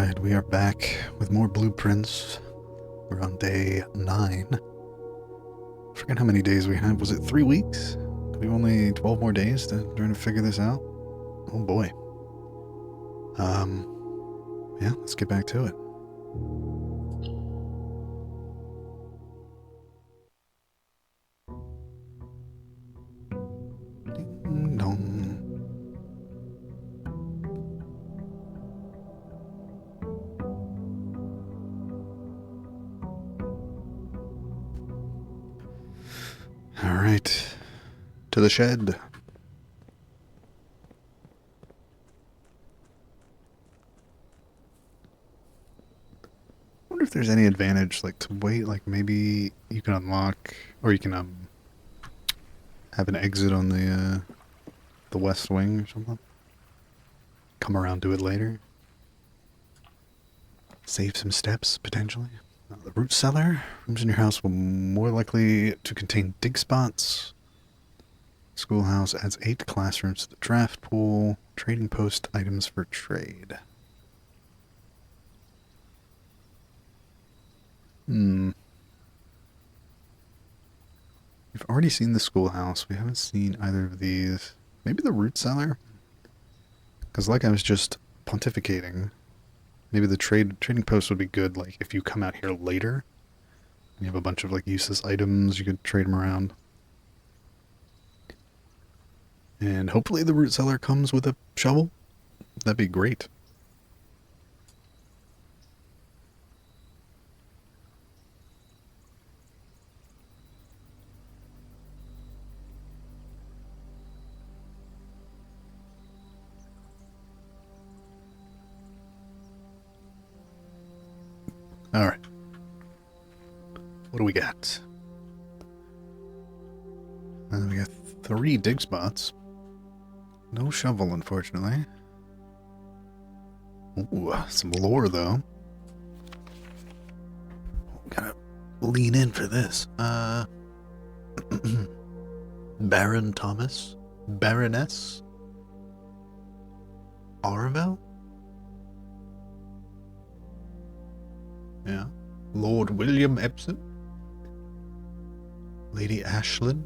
Alright, we are back with more blueprints. We're on day 9. I forget how many days we have. Was it 3 weeks? We have only 12 more days to try to figure this out? Oh boy. Yeah, let's get back to it. Ding dong. Alright. To the shed. I wonder if there's any advantage, like, to wait, like, maybe you can unlock, or you can, have an exit on the west wing or something. Come around to it later. Save some steps, potentially. The root cellar. Rooms in your house will more likely to contain dig spots. Schoolhouse adds 8 classrooms to the draft pool. Trading post items for trade. We've already seen the schoolhouse. We haven't seen either of these. Maybe the root cellar? Because like I was just pontificating, maybe the trading post would be good, like, if you come out here later. And you have a bunch of, like, useless items. You could trade them around. And hopefully the root cellar comes with a shovel. That'd be great. Alright. What do we got? We got 3 dig spots. No shovel, unfortunately. Ooh, some lore, though. Gotta lean in for this. Baron Thomas? Baroness? Arvel? Yeah. Lord William Epson? Lady Ashlyn?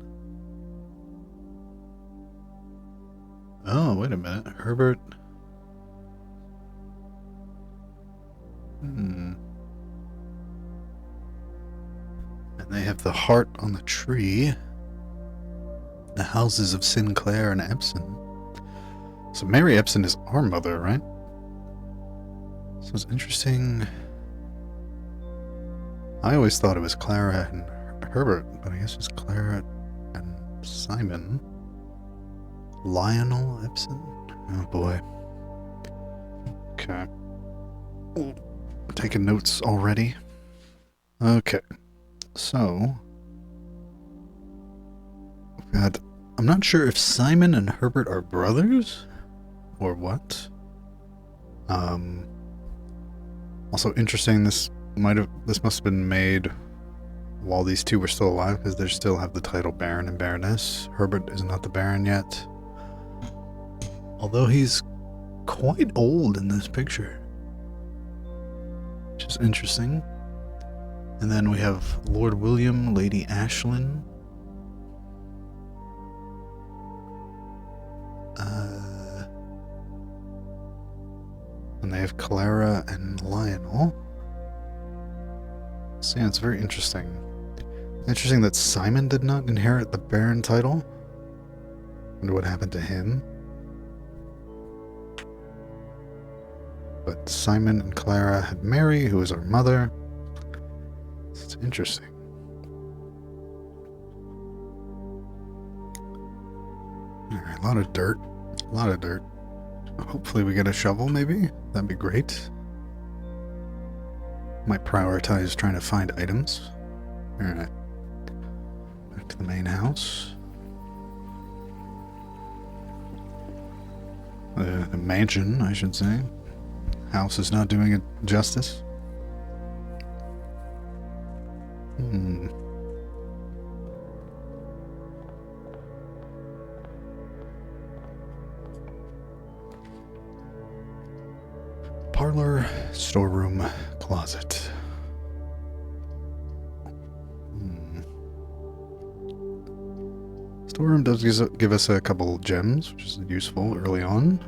Oh, wait a minute. Herbert. And they have the heart on the tree. The houses of Sinclair and Epson. So Mary Epson is our mother, right? So it's interesting. I always thought it was Clara and Herbert, but I guess it's Clara and Simon. Lionel Epson? Oh boy. Okay. Taking notes already. Okay. So, we've got, I'm not sure if Simon and Herbert are brothers or what. Also interesting, this must have been made while these two were still alive, because they still have the title Baron and Baroness. Herbert is not the Baron yet. Although he's quite old in this picture. Which is interesting. And then we have Lord William, Lady Ashlyn. And they have Clara and Lionel. So yeah, it's very interesting. Interesting that Simon did not inherit the Baron title. Wonder what happened to him. But Simon and Clara had Mary, who was our mother. So it's interesting. Alright, a lot of dirt. A lot of dirt. Hopefully we get a shovel, maybe? That'd be great. Might prioritize trying to find items. Alright. Back to the main house. The mansion, I should say. House is not doing it justice. parlor, storeroom, closet. Storeroom does give us a couple gems, which is useful early on.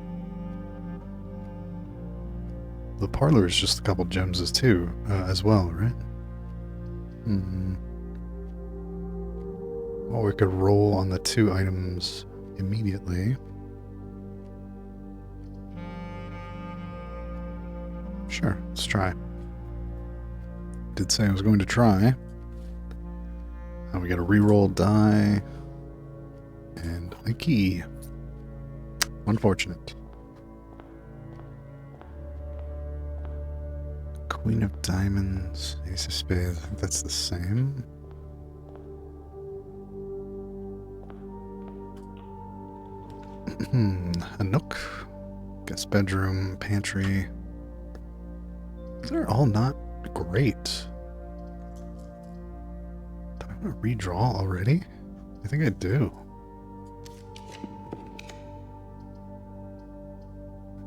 The parlor is just a couple gems as well, right? Well, we could roll on the 2 items immediately. Sure, let's try. Did say I was going to try. We got a reroll die and a key. Unfortunate. Queen of Diamonds, Ace of Spades. I think that's the same. A nook. Guest bedroom, pantry. They're all not great. Do I want to redraw already? I think I do.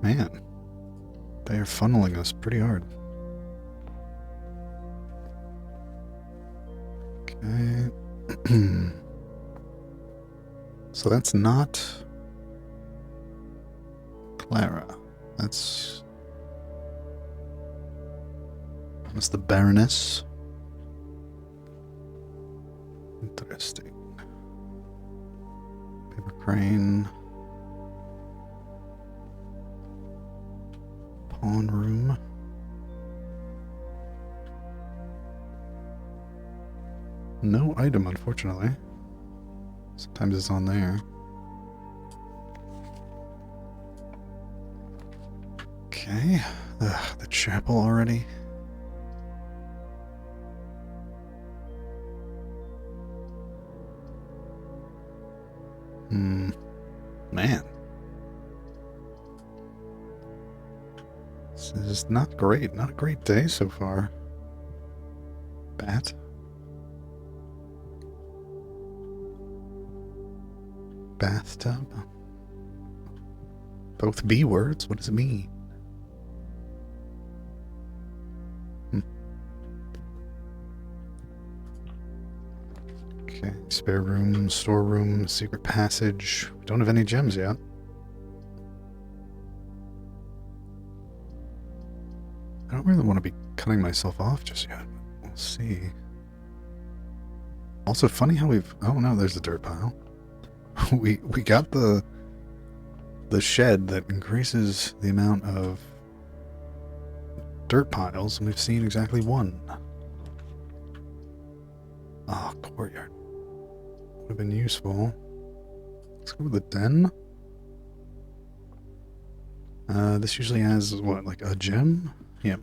Man, they are funneling us pretty hard. Okay. So that's not Clara. That's the Baroness. Interesting. Paper crane. Pawn room. No item, unfortunately. Sometimes it's on there. Okay. The chapel already. Man. This is not great. Not a great day so far. Bat. Bathtub. Both B words? What does it mean? Okay, spare room, storeroom, secret passage. We don't have any gems yet. I don't really want to be cutting myself off just yet. We'll see. Also, funny how we've... Oh no, there's a dirt pile. we got the shed that increases the amount of dirt piles, and we've seen exactly one. Oh, courtyard. Would have been useful. Let's go with the den. This usually has, what, like a gem? Yep.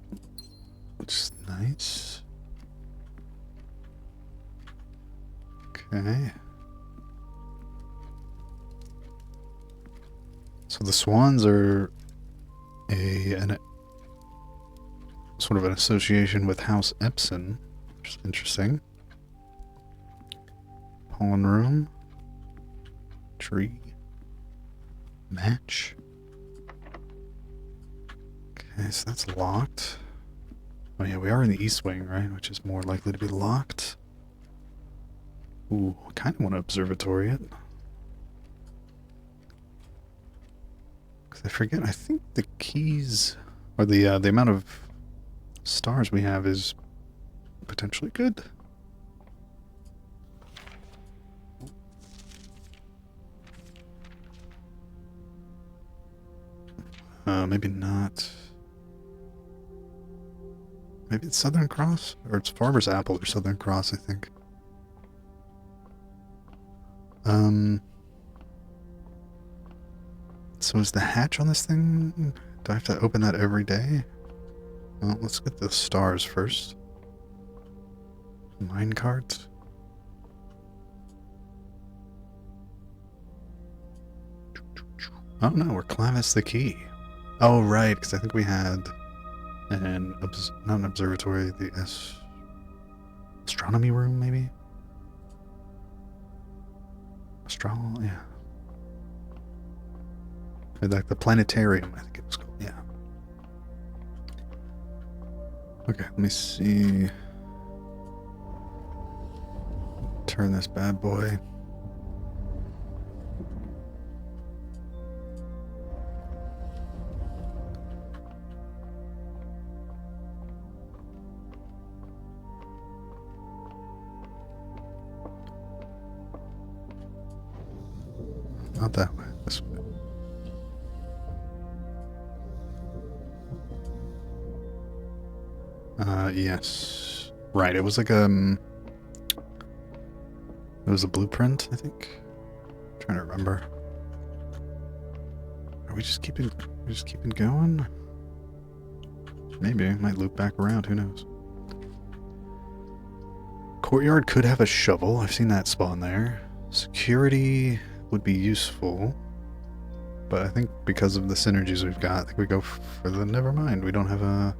Which is nice. Okay. So the swans are an sort of an association with House Epson, which is interesting. Pawn room. Tree. Match. Okay, so that's locked. Oh yeah, we are in the east wing, right? Which is more likely to be locked. Ooh, I kind of want to observatory it. Because I forget, I think the keys, or the amount of stars we have is potentially good. Maybe not. Maybe it's Southern Cross? Or it's Farmer's Apple or Southern Cross, I think. So is the hatch on this thing? Do I have to open that every day? Well, let's get the stars first. Mine cards. Oh no, we're Clavis the key. Oh right, because I think we had not an observatory, the astronomy room maybe? Yeah. Like the planetarium, I think it was called, yeah. Okay, let me see. Turn this bad boy. Not that way. This way. Yes. Right, it was like it was a blueprint, I think. I'm trying to remember. Are we just keeping going? Maybe. It might loop back around, who knows. Courtyard could have a shovel. I've seen that spawn there. Security would be useful. But I think because of the synergies we've got, I think we go for the never mind. We don't have a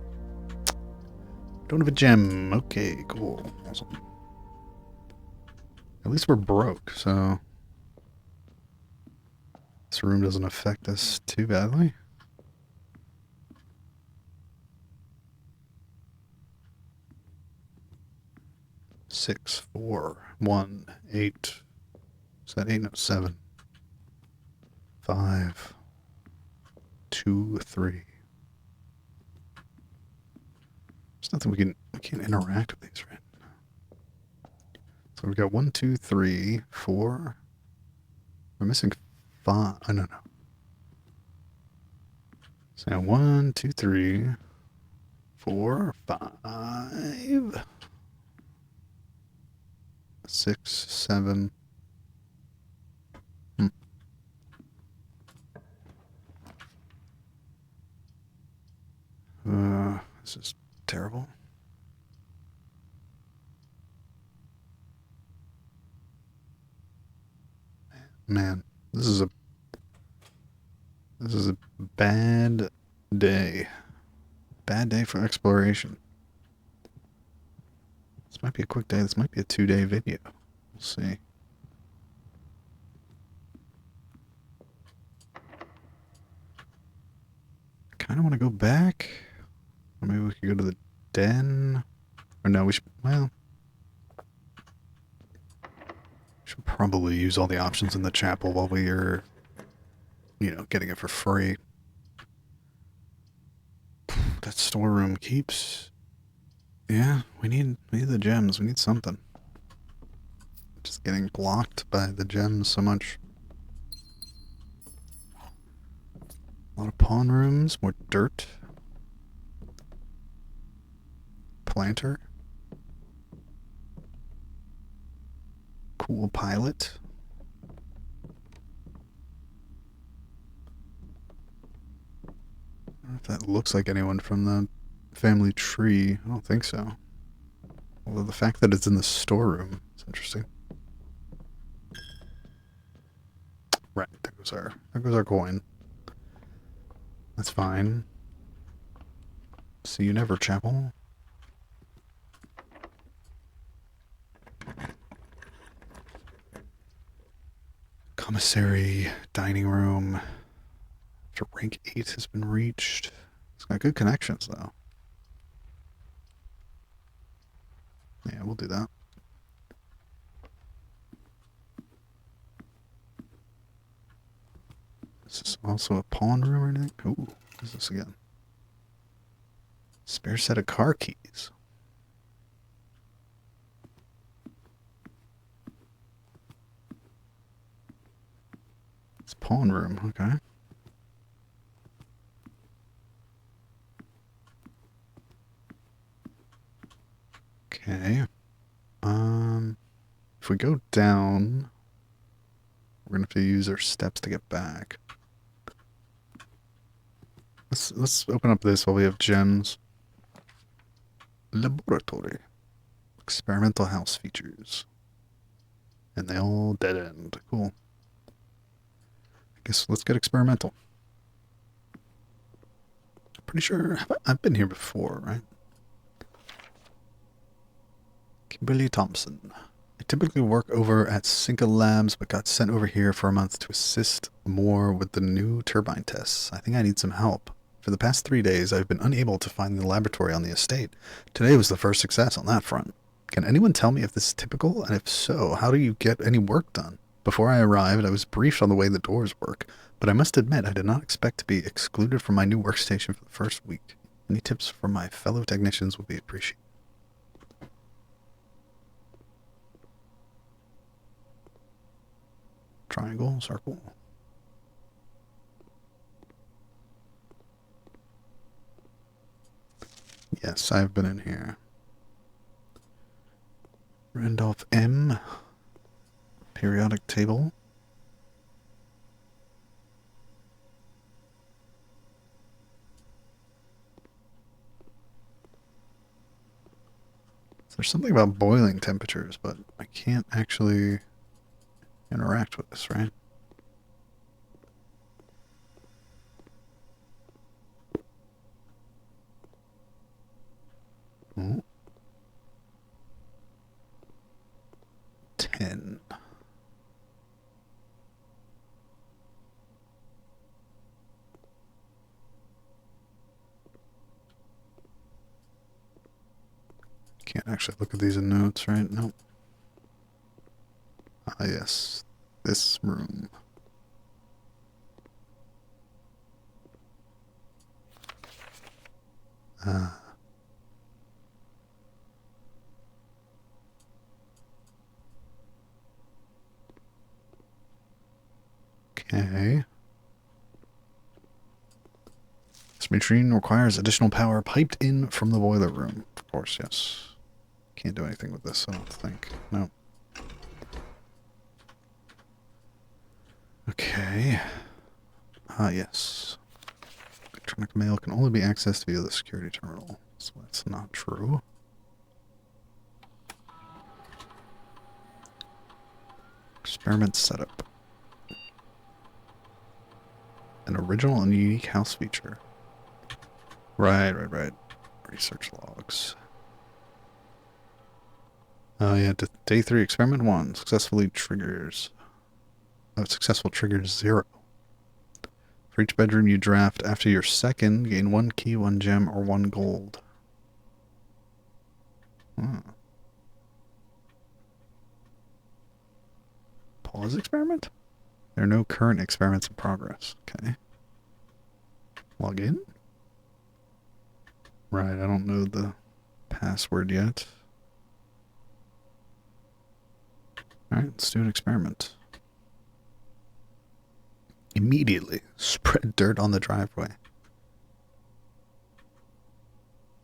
gem. Okay, cool. Awesome. At least we're broke, so this room doesn't affect us too badly. Six, 4, 1, 8. Is that 8? No, 7. 5, 2, 3. There's nothing we can't interact with these, right? So we've got 1, 2, 3, 4. We're missing 5. I don't know. So 1, 2, 3, 4, 5, 6, 7. This is terrible. Man, this is a bad day. Bad day for exploration. This might be a quick day. This might be a 2-day video. We'll see. I kind of want to go back. Or maybe we could go to the den. Or no, we should, well, we should probably use all the options in the chapel while we are, getting it for free. That storeroom keeps... Yeah, we need the gems. We need something. Just getting blocked by the gems so much. A lot of pawn rooms, more dirt. Planter. Cool pilot. I don't know if that looks like anyone from the family tree. I don't think so. Although the fact that it's in the storeroom is interesting. Right, there goes our coin. That's fine. See you never, chapel. Commissary, dining room. After rank 8 has been reached. It's got good connections, though. Yeah, we'll do that. Is this also a pawn room or anything? Ooh, what is this again? Spare set of car keys. It's pawn room, okay. Okay. If we go down, we're gonna have to use our steps to get back. Let's open up this while we have gems. Laboratory. Experimental house features. And they all dead end. Cool. I guess let's get experimental. I'm pretty sure I've been here before, right? Kimberly Thompson. I typically work over at Cinca Labs, but got sent over here for a month to assist more with the new turbine tests. I think I need some help. For the past 3 days, I've been unable to find the laboratory on the estate. Today was the first success on that front. Can anyone tell me if this is typical, and if so, how do you get any work done? Before I arrived, I was briefed on the way the doors work, but I must admit I did not expect to be excluded from my new workstation for the first week. Any tips from my fellow technicians would be appreciated. Triangle, circle. Yes, I've been in here. Randolph M. Periodic table. There's something about boiling temperatures, but I can't actually interact with this, right? Oh. 10. Can't actually look at these in notes, right? Nope. Ah, yes. This room. Ah. Okay. This machine requires additional power piped in from the boiler room. Of course, yes. Can't do anything with this, I don't think. No. Okay. Ah, yes. Electronic mail can only be accessed via the security terminal. So that's not true. Experiment setup. An original and unique house feature. Right. Research logs. Oh yeah, day 3, experiment 1. Successfully triggers. Oh, successful triggers 0. For each bedroom you draft after your second, gain 1 key, 1 gem, or 1 gold. Hmm. Pause experiment? There are no current experiments in progress. Okay. Log in? Right, I don't know the password yet. Alright, let's do an experiment. Immediately spread dirt on the driveway.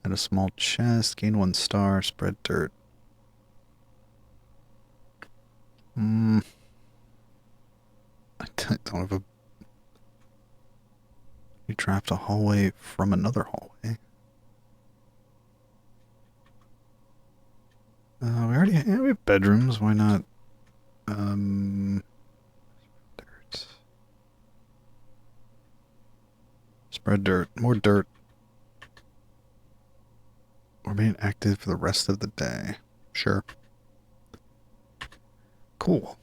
Add a small chest, gain 1 star, spread dirt. I don't have a... You draft a hallway from another hallway. We have bedrooms, why not? Dirt. Spread dirt, more dirt. Remain active for the rest of the day. Sure. Cool.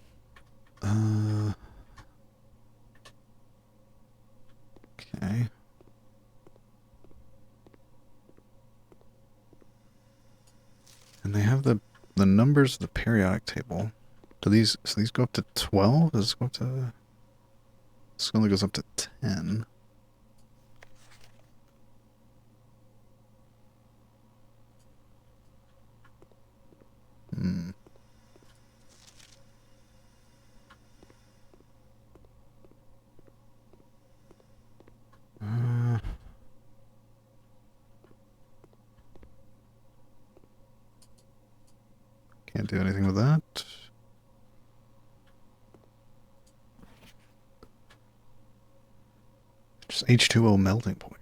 Okay. And they have the numbers of the periodic table. So these go up to 12? Does this go up to... This only goes up to 10. Can't do anything with that. Just H2O melting point.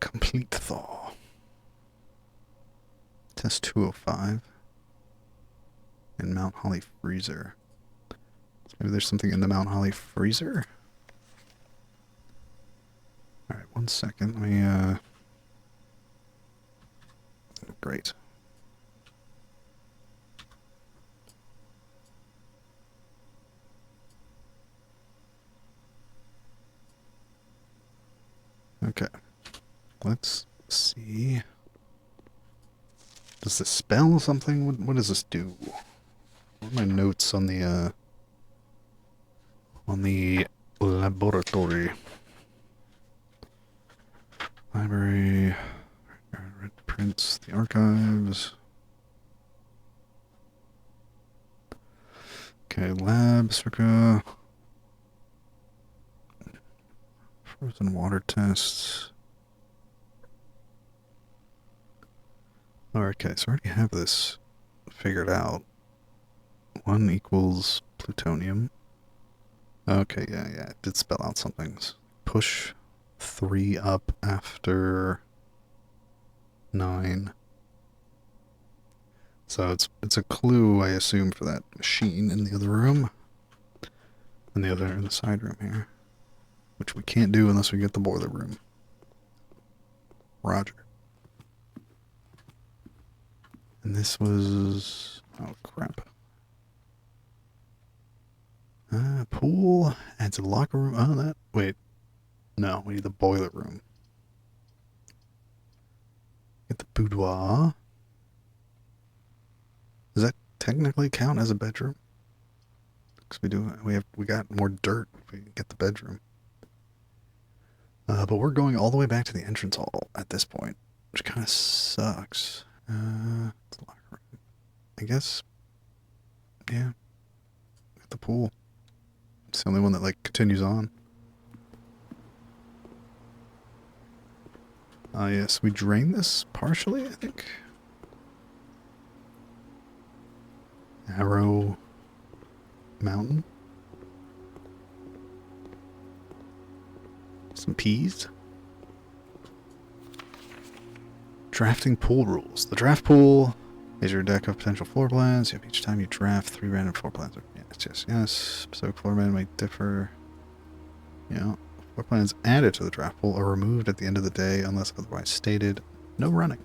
Complete thaw. Test 205. In Mount Holly freezer. So maybe there's something in the Mount Holly freezer? Alright, 1 second. Let me, Great. Okay. Let's see. Does this spell something? What does this do? What are my notes on the laboratory? Library, red prints, the archives. Okay, lab, circa. Frozen water tests. Okay, so I already have this figured out. 1 equals plutonium. Okay, yeah, it did spell out some things. Push 3 up after 9. So it's a clue, I assume, for that machine in the other room. In the side room here. Which we can't do unless we get the boiler room. Roger. And this was... oh, crap. Pool adds a locker room. Oh, that... wait. No, we need the boiler room. Get the boudoir. Does that technically count as a bedroom? Because we got more dirt if we get the bedroom. But we're going all the way back to the entrance hall at this point, which kind of sucks. It's a locker room. I guess, yeah, at the pool. It's the only one that, like, continues on. Yes, we drain this partially, I think. Arrow Mountain. Some peas. Drafting pool rules. The draft pool is your deck of potential floor plans. Each time you draft 3 random floor plans. Yes. Specific floor plan might differ. Floor plans added to the draft pool are removed at the end of the day unless otherwise stated. No running.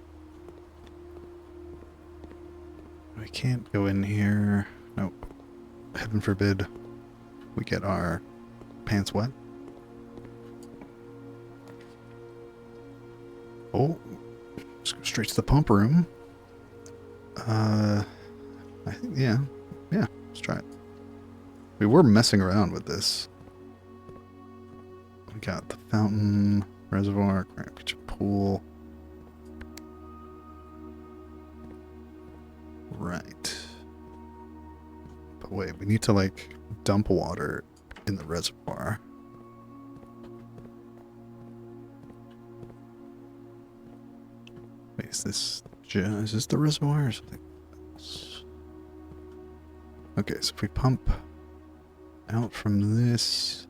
We can't go in here. Nope. Heaven forbid we get our pants wet. Oh, let's go straight to the pump room. I think, yeah, let's try it. We were messing around with this. We got the fountain, reservoir, grand kitchen pool. Right. But wait, we need to, like, dump water in the reservoir. Wait, is this the reservoir or something else? Okay, so if we pump out from this...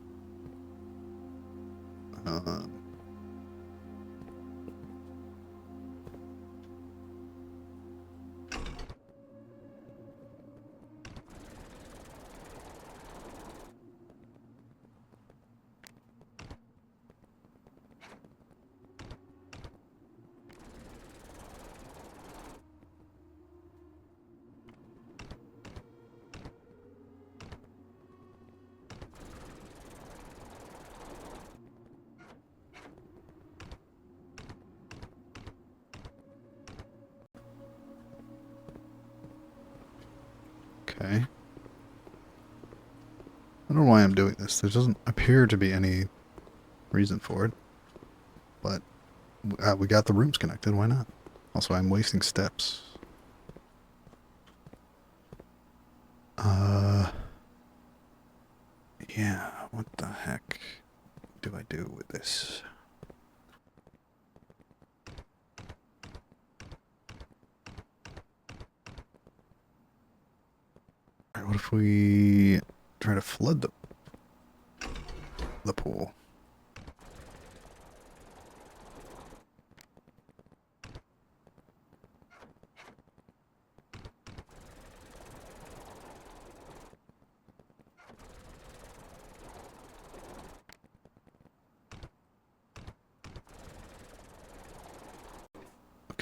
okay. I don't know why I'm doing this. There doesn't appear to be any reason for it. But we got the rooms connected. Why not? Also, I'm wasting steps. Yeah, what the heck do I do with this? Alright, what if we try to flood the pool?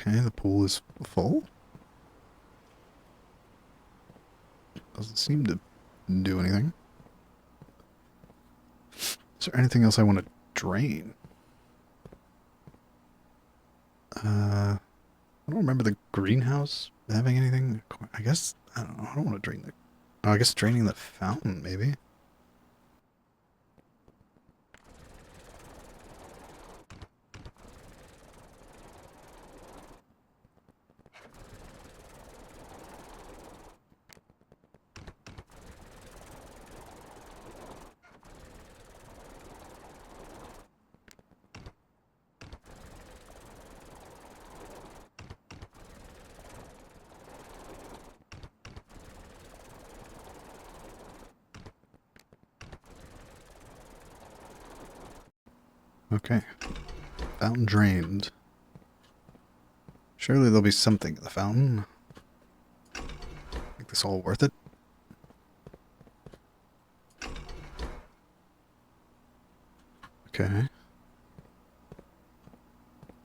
Okay, the pool is full. Doesn't seem to do anything. Is there anything else I want to drain? I don't remember the greenhouse having anything. I guess, I don't know. I don't want to drain the... Oh, I guess draining the fountain, maybe. Okay. Fountain drained. Surely there'll be something in the fountain. Make this all worth it. Okay.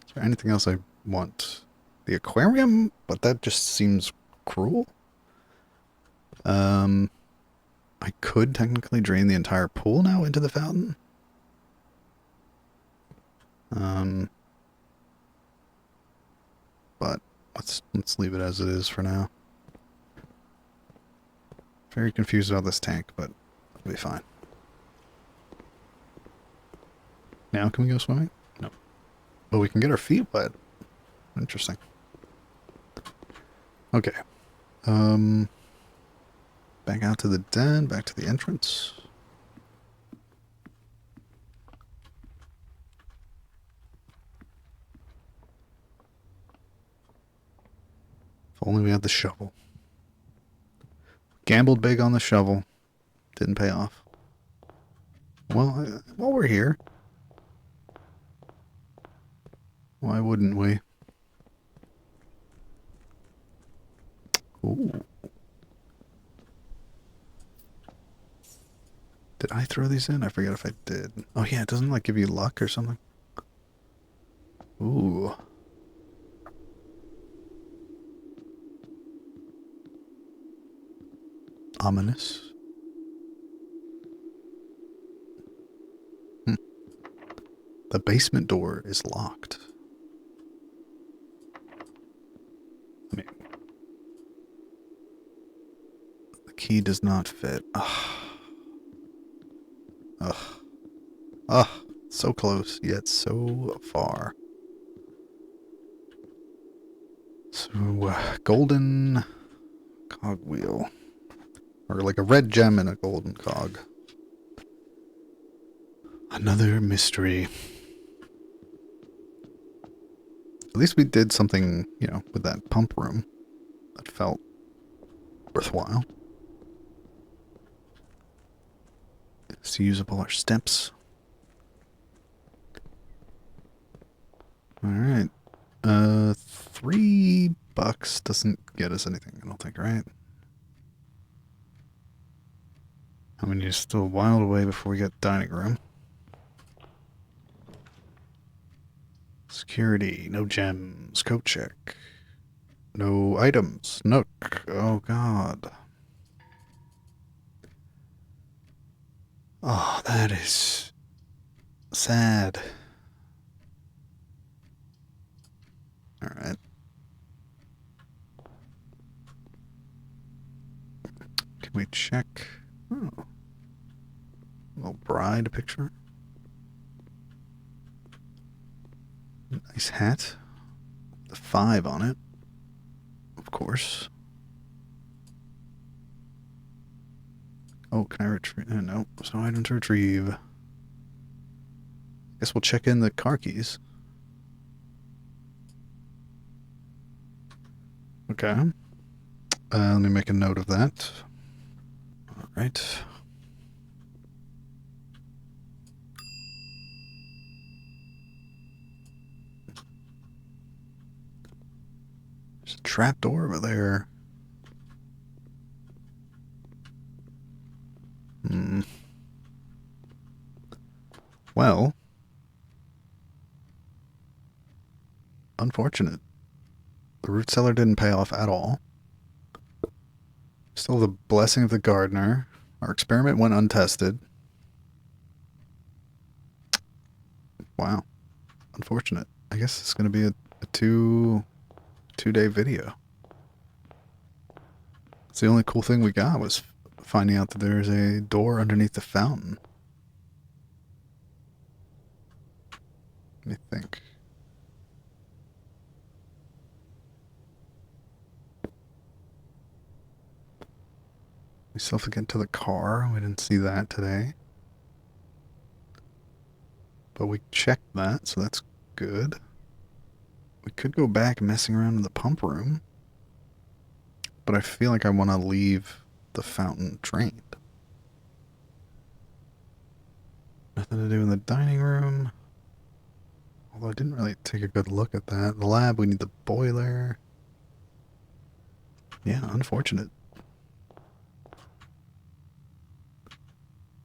Is there anything else I want? The aquarium? But that just seems cruel. I could technically drain the entire pool now into the fountain. But let's leave it as it is for now. Very confused about this tank, but it'll be fine. Now can we go swimming? No. But we can get our feet wet. Interesting. Okay. Back out to the den, back to the entrance. If only we had the shovel. Gambled big on the shovel. Didn't pay off. Well, while we're here, why wouldn't we? Ooh. Did I throw these in? I forget if I did. Oh yeah, it doesn't like give you luck or something. Ooh. Ominous. The basement door is locked. I mean, the key does not fit. Ugh. Ugh. Ugh. So close, yet so far. So, golden cogwheel. Or like a red gem and a golden cog. Another mystery. At least we did something, you know, with that pump room that felt worthwhile. Let's use up all our steps. Alright. $3 doesn't get us anything, I don't think, right? I mean, you're still a while away before we get dining room. Security, no gems, coat check. No items, nook, oh god. Oh, that is sad. Alright. Can we check? Oh. Little bride picture. Nice hat. The 5 on it. Of course. Oh, can I retrieve? No, there's no item to retrieve. Guess we'll check in the car keys. Okay. Let me make a note of that. Alright. There's a trap door over there. Well. Unfortunate. The root cellar didn't pay off at all. Still the blessing of the gardener. Our experiment went untested. Wow. Unfortunate. I guess it's going to be a a two-day video. It's the only cool thing we got was finding out that there's a door underneath the fountain. Let me think. We still have to get to the car. We didn't see that today. But we checked that, so that's good. We could go back messing around in the pump room. But I feel like I want to leave the fountain drained. Nothing to do in the dining room. Although I didn't really take a good look at that. The lab, we need the boiler. Yeah, unfortunate.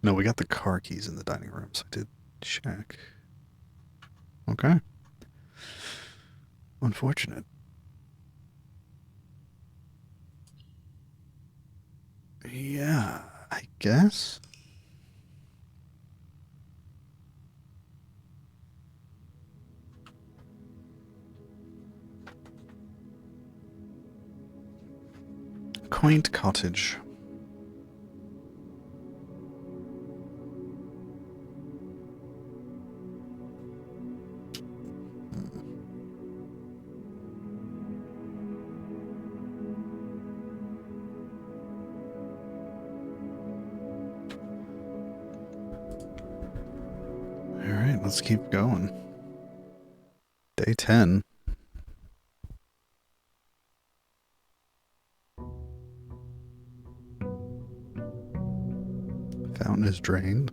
No, we got the car keys in the dining room, so I did check. Okay. Unfortunate. Yeah, I guess. Quaint cottage. Alright, let's keep going. Day 10. Fountain is drained.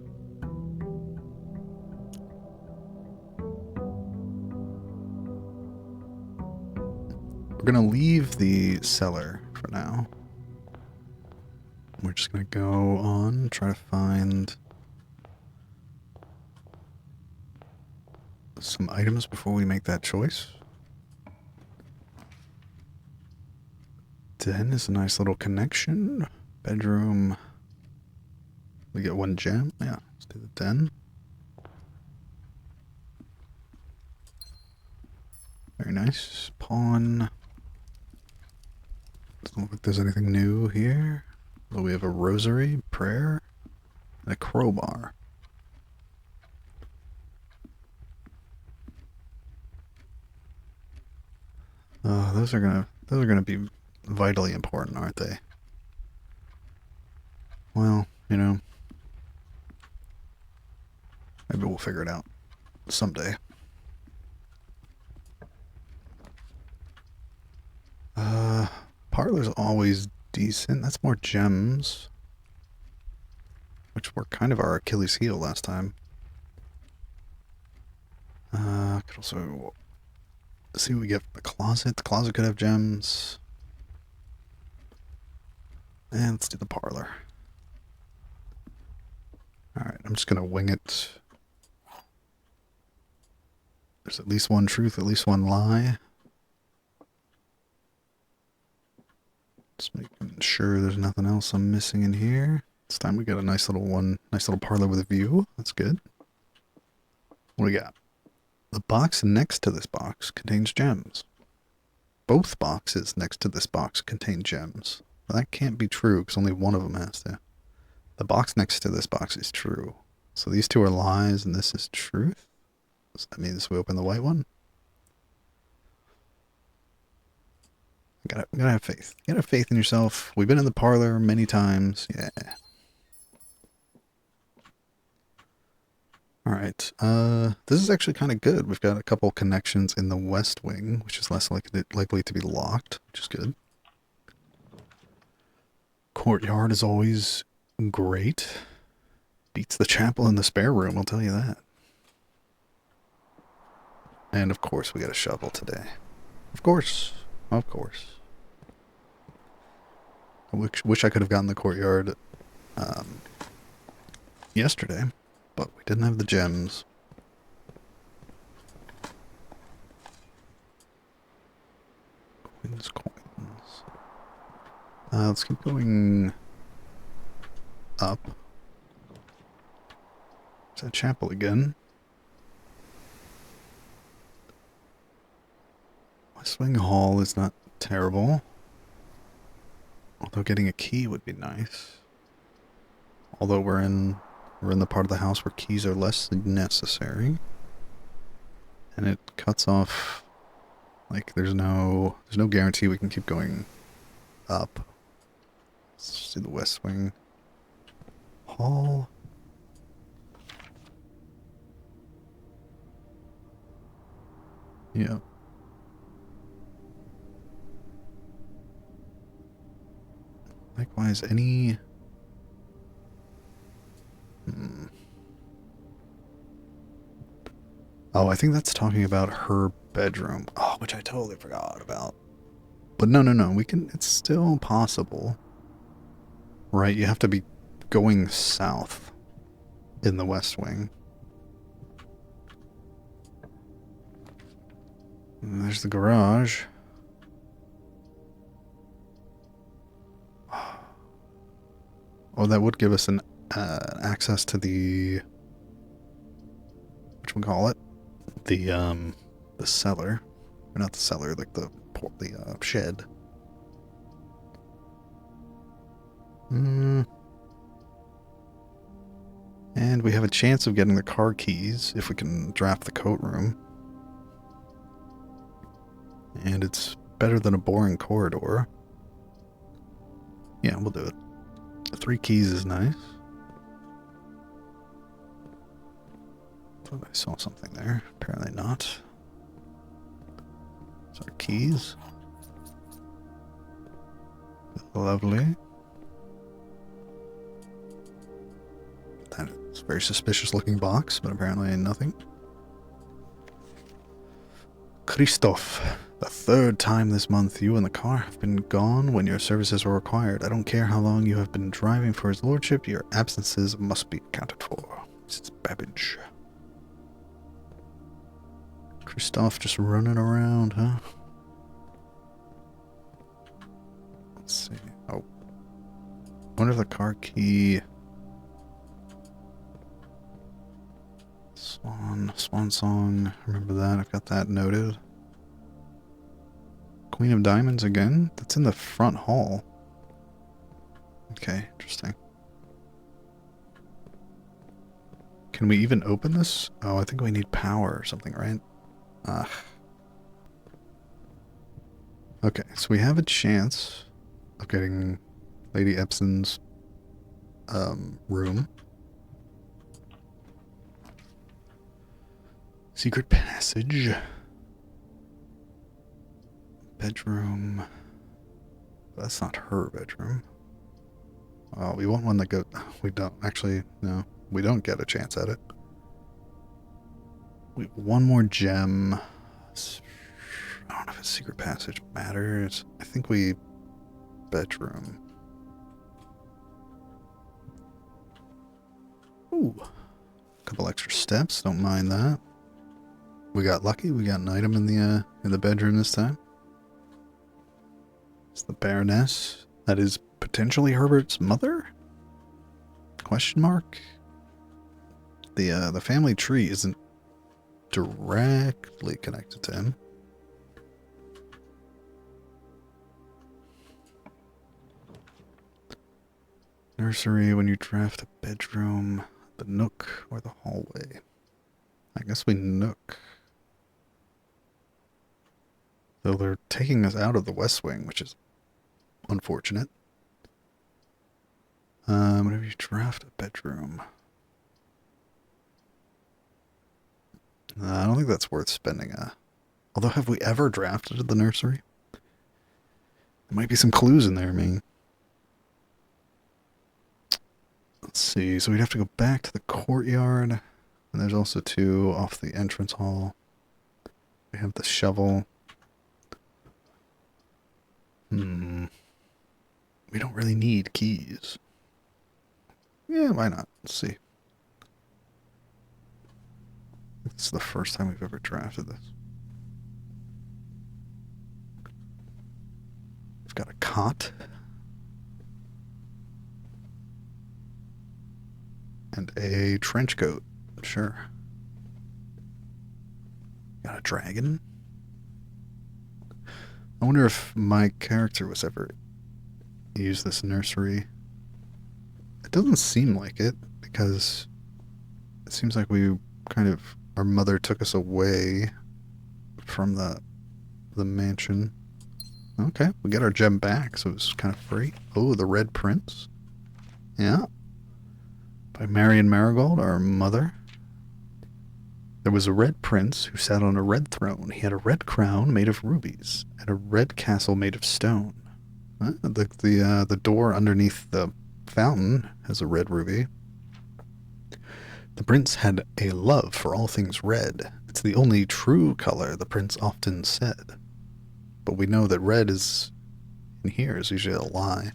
We're gonna leave the cellar for now. We're just gonna go on, try to find some items before we make that choice. Den is a nice little connection. Bedroom. We get one gem. Yeah, let's do the den. Very nice. Pawn. Doesn't look like there's anything new here. Although we have a rosary, prayer, and a crowbar. Those are gonna be vitally important, aren't they? Well, you know, maybe we'll figure it out someday. Parlor's always decent. That's more gems, which were kind of our Achilles heel last time. Could also see what we get from the closet. The closet could have gems. And let's do the parlor. Alright, I'm just gonna wing it. There's at least one truth, at least one lie. Just making sure there's nothing else I'm missing in here. This time we got a nice little parlor with a view. That's good. What do we got? The box next to this box contains gems. Both boxes next to this box contain gems. Well, that can't be true because only one of them has to. The box next to this box is true. So these two are lies and this is truth. So that means we open the white one. Gotta have faith. You gotta have faith in yourself. We've been in the parlor many times. Yeah. Alright. This is actually kind of good. We've got a couple connections in the west wing, which is less likely to be locked, which is good. Courtyard is always great. Beats the chapel in the spare room, I'll tell you that. And of course we got a shovel today. Of course. Of course. I wish I could have gotten the courtyard yesterday, but we didn't have the gems. Coins. Let's keep going up. It's that chapel again. West Wing Hall is not terrible. Although getting a key would be nice. Although we're in the part of the house where keys are less necessary. And it cuts off, like, there's no guarantee we can keep going up. Let's just do the West Wing Hall. Yeah. Likewise, any... Oh, I think that's talking about her bedroom. Oh, which I totally forgot about. But no, we can... It's still possible. Right, you have to be going south in the West Wing. And there's the garage. Oh, that would give us an access to the... whatchamacallit? The cellar. Or not the cellar, like the shed. And we have a chance of getting the car keys if we can draft the coat room. And it's better than a boring corridor. Yeah, we'll do it. 3 keys is nice. Thought I saw something there. Apparently not. It's our keys. Lovely. That is a very suspicious looking box, but apparently nothing. Christoph, the 3rd time this month you and the car have been gone when your services were required. I don't care how long you have been driving for his lordship, your absences must be accounted for. This is Babbage. Christoph just running around, huh? Let's see. Oh. I wonder if the car key... Swan Song. Remember that. I've got that noted. Queen of Diamonds again? That's in the front hall. Okay, interesting. Can we even open this? Oh, I think we need power or something, right? Ugh. Okay, so we have a chance of getting Lady Epson's room. Secret passage. Bedroom. That's not her bedroom. Oh, we want one that goes... We don't. Actually, no. We don't get a chance at it. We have one more gem. I don't know if a secret passage matters. I think we... Bedroom. Ooh. A couple extra steps. Don't mind that. We got lucky. We got an item in the bedroom this time. It's the Baroness. That is potentially Herbert's mother? Question mark? The family tree isn't directly connected to him. Nursery when you draft a bedroom, the nook or the hallway. I guess we nook. So they're taking us out of the West Wing, which is unfortunate. Whenever you draft a bedroom. I don't think that's worth spending a... Although, have we ever drafted the nursery? There might be some clues in there, I mean. Let's see, so we'd have to go back to the courtyard. And there's also 2 off the entrance hall. We have the shovel. We don't really need keys. Yeah, why not? Let's see. This is the first time we've ever drafted this. We've got a cot. And a trench coat. Sure. Got a dragon. I wonder if my character was ever used this nursery. It doesn't seem like it, because it seems like we kind of, our mother took us away from the mansion. Okay, we got our gem back, so it's kind of free. Oh, the Red Prince. Yeah. By Marion Marigold, our mother. There was a red prince who sat on a red throne. He had a red crown made of rubies and a red castle made of stone. The door underneath the fountain has a red ruby. The prince had a love for all things red. It's the only true color, the prince often said. But we know that red is, in here, is usually a lie.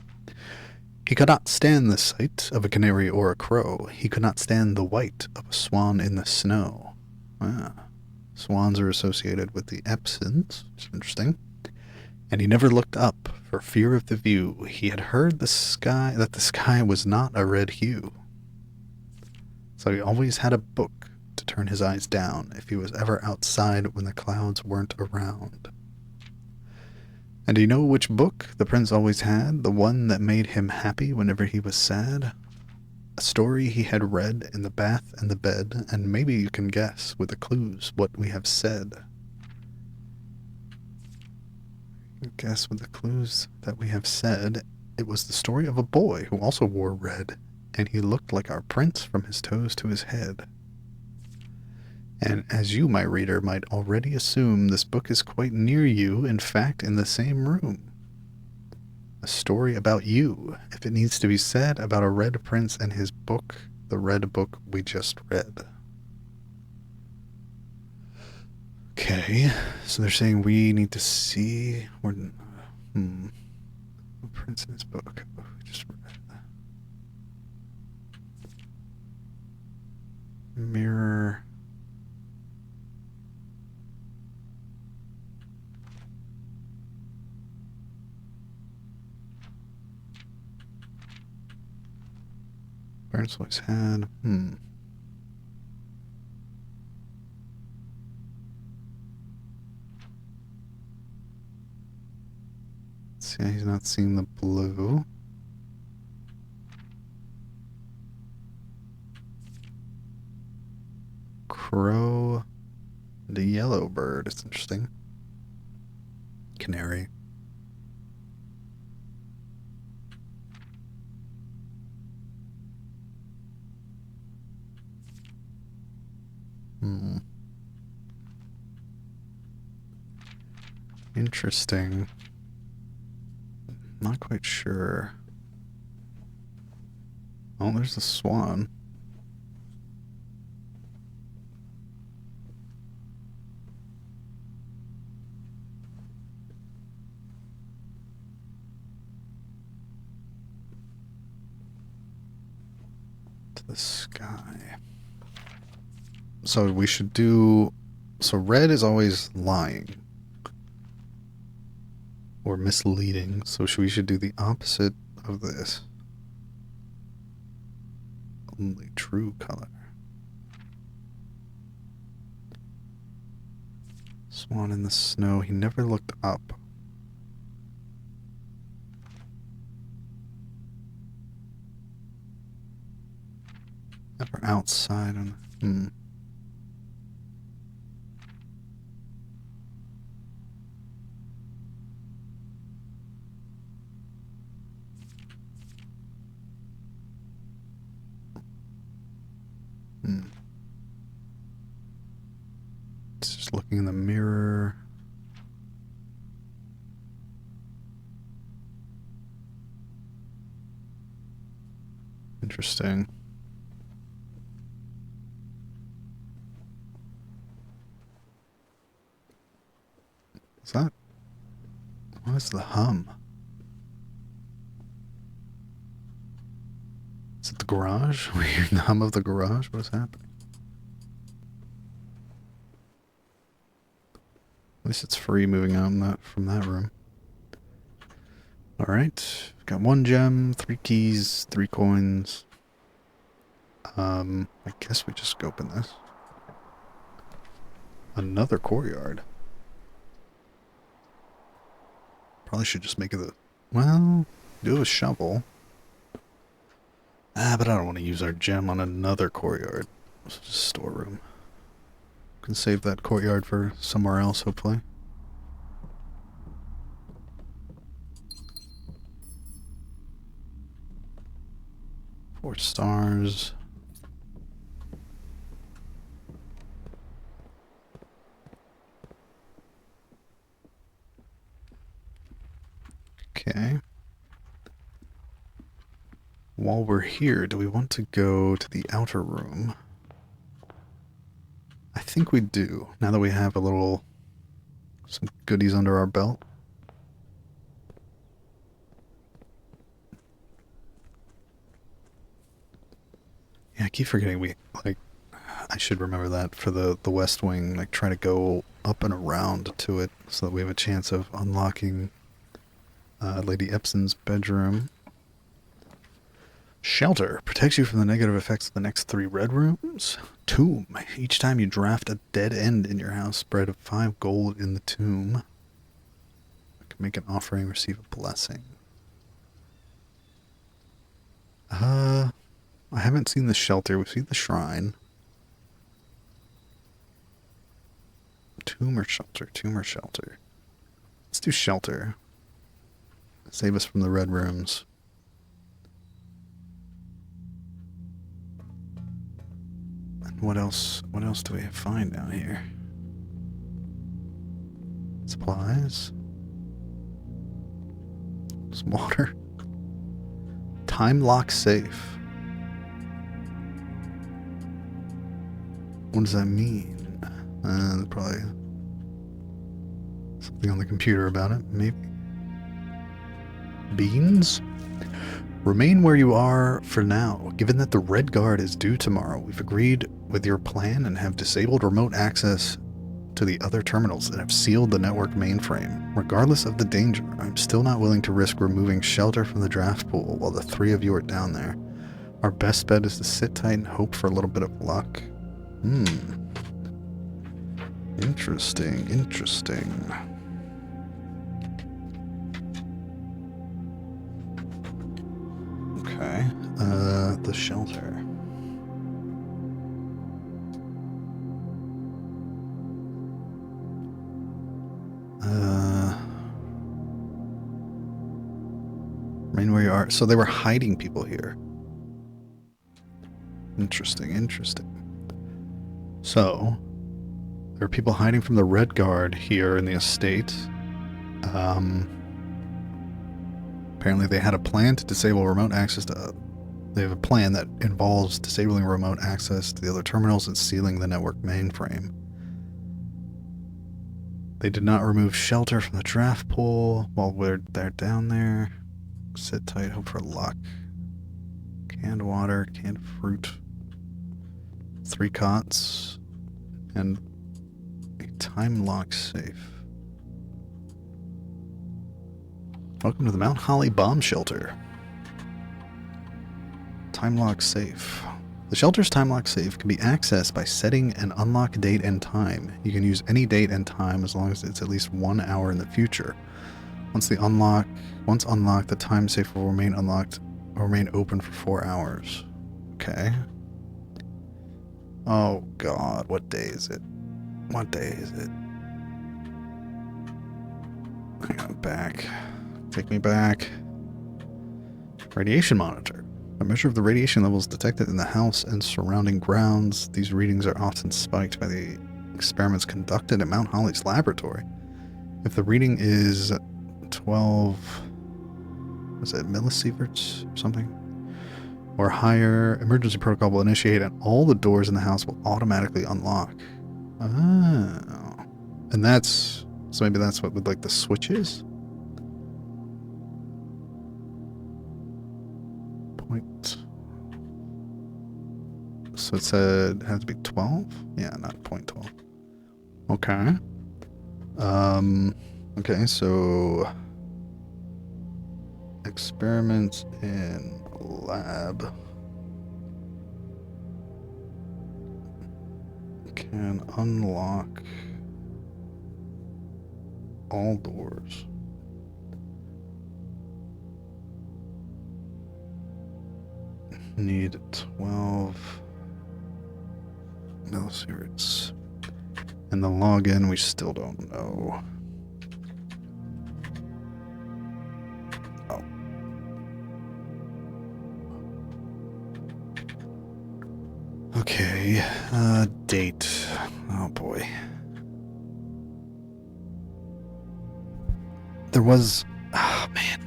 He could not stand the sight of a canary or a crow. He could not stand the white of a swan in the snow. Ah, swans are associated with the Epsons, which is interesting. And he never looked up for fear of the view. He had heard that the sky was not a red hue. So he always had a book to turn his eyes down if he was ever outside when the clouds weren't around. And do you know which book the prince always had? The one that made him happy whenever he was sad? A story he had read in the bath and the bed, and maybe you can guess with the clues what we have said. Guess with the clues that we have said, it was the story of a boy who also wore red, and he looked like our prince from his toes to his head. And as you, my reader, might already assume, this book is quite near you, in fact, in the same room. A story about you, if it needs to be said about a red prince and his book, the red book we just read. Okay, so they're saying we need to see, the prince in his book, we just read. Mirror. Parents always had. See, he's not seeing the blue. Crow. The yellow bird. It's interesting. Canary. Interesting. Not quite sure. Oh, there's a swan. To the sky. So we should do... So red is always lying. Or misleading. So we should do the opposite of this. Only true color. Swan in the snow. He never looked up. Never outside on... It's just looking in the mirror. Interesting. Is that... What is the hum? Is it the garage? We hear the hum of the garage? What is happening? At least it's free moving out from that room. Alright. Got 1 gem, 3 keys, 3 coins. I guess we just open this. Another courtyard. Probably should just make it a... Well, do a shovel. But I don't want to use our gem on another courtyard. It's just a storeroom. Can save that courtyard for somewhere else, hopefully. Four stars. Okay. While we're here, do we want to go to the outer room? I think we do, now that we have some goodies under our belt. Yeah, I keep forgetting I should remember that for the West Wing, like try to go up and around to it so that we have a chance of unlocking Lady Epson's bedroom. Shelter protects you from the negative effects of the next 3 red rooms. Tomb. Each time you draft a dead end in your house, spread 5 gold in the tomb. I can make an offering, receive a blessing. I haven't seen the shelter. We've seen the shrine. Tomb or shelter? Tomb or shelter? Let's do shelter. Save us from the red rooms. And what else do we find down here? Supplies. Some water. Time lock safe. What does that mean? Probably something on the computer about it, maybe. Beans? Remain where you are for now. Given that the Red Guard is due tomorrow, we've agreed with your plan and have disabled remote access to the other terminals and have sealed the network mainframe. Regardless of the danger, I'm still not willing to risk removing shelter from the draft pool while the 3 of you are down there. Our best bet is to sit tight and hope for a little bit of luck. Interesting, interesting. Okay, the shelter. Remain where you are. So they were hiding people here. Interesting, interesting. So, there are people hiding from the Red Guard here in the estate. Apparently they had a plan to disable remote access to... They have a plan that involves disabling remote access to the other terminals and sealing the network mainframe. They did not remove shelter from the draft pool while they're down there. Sit tight, hope for luck. Canned water, canned fruit. 3 cots. And a time lock safe. Welcome to the Mount Holly Bomb Shelter. Time lock safe. The shelter's time lock safe can be accessed by setting an unlock date and time. You can use any date and time as long as it's at least 1 hour in the future. Once unlocked, the time safe will remain unlocked or remain open for 4 hours. Okay. Oh god, what day is it? What day is it? Hang on, back. Take me back. Radiation monitor. A measure of the radiation levels detected in the house and surrounding grounds. These readings are often spiked by the experiments conducted at Mount Holly's laboratory. If the reading is 12... was it millisieverts or something? Or higher, emergency protocol will initiate and all the doors in the house will automatically unlock. Oh. And that's... so maybe that's what with like the switches? Point. So it said it had to be 12? Yeah, not point 12. Okay. Okay, so experiments in lab can unlock all doors. Need 12 millisieverts. And the login, we still don't know. Oh. Okay, date. Oh boy. There was... Oh, man.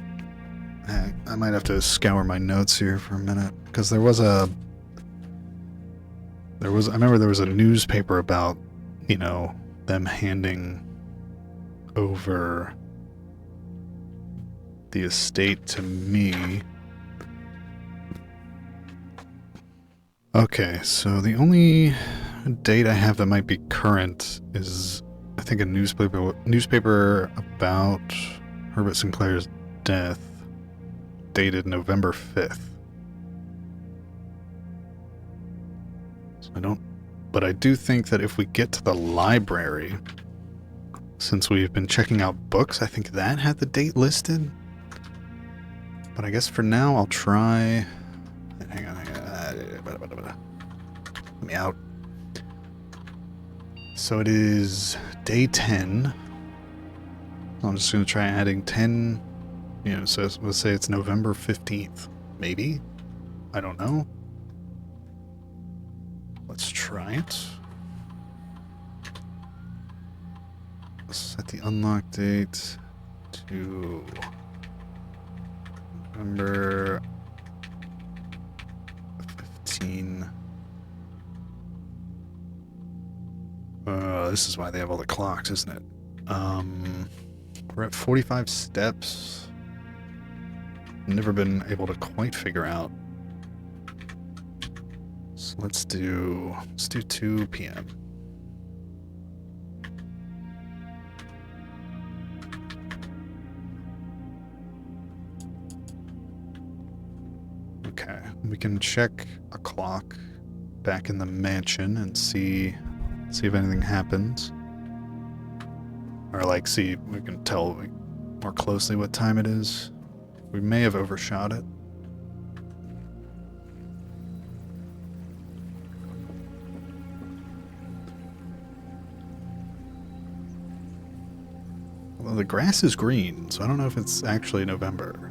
I might have to scour my notes here for a minute, because there was a... I remember there was a newspaper about, you know, them handing over the estate to me. Okay, so the only date I have that might be current is, I think, a newspaper about Herbert Sinclair's death, dated November 5th. So but I do think that if we get to the library, since we've been checking out books, I think that had the date listed. But I guess for now I'll try... Hang on. Let me out. So it is day 10. I'm just going to try adding 10, you know, so let's say it's November 15th. Maybe? I don't know. Let's try it. Set the unlock date to November 15. This is why they have all the clocks, isn't it? We're at 45 steps. Never been able to quite figure out. So let's do 2 p.m. Okay, we can check a clock back in the mansion and see if anything happens. Or like we can tell more closely what time it is. We may have overshot it. Well, the grass is green, so I don't know if it's actually November.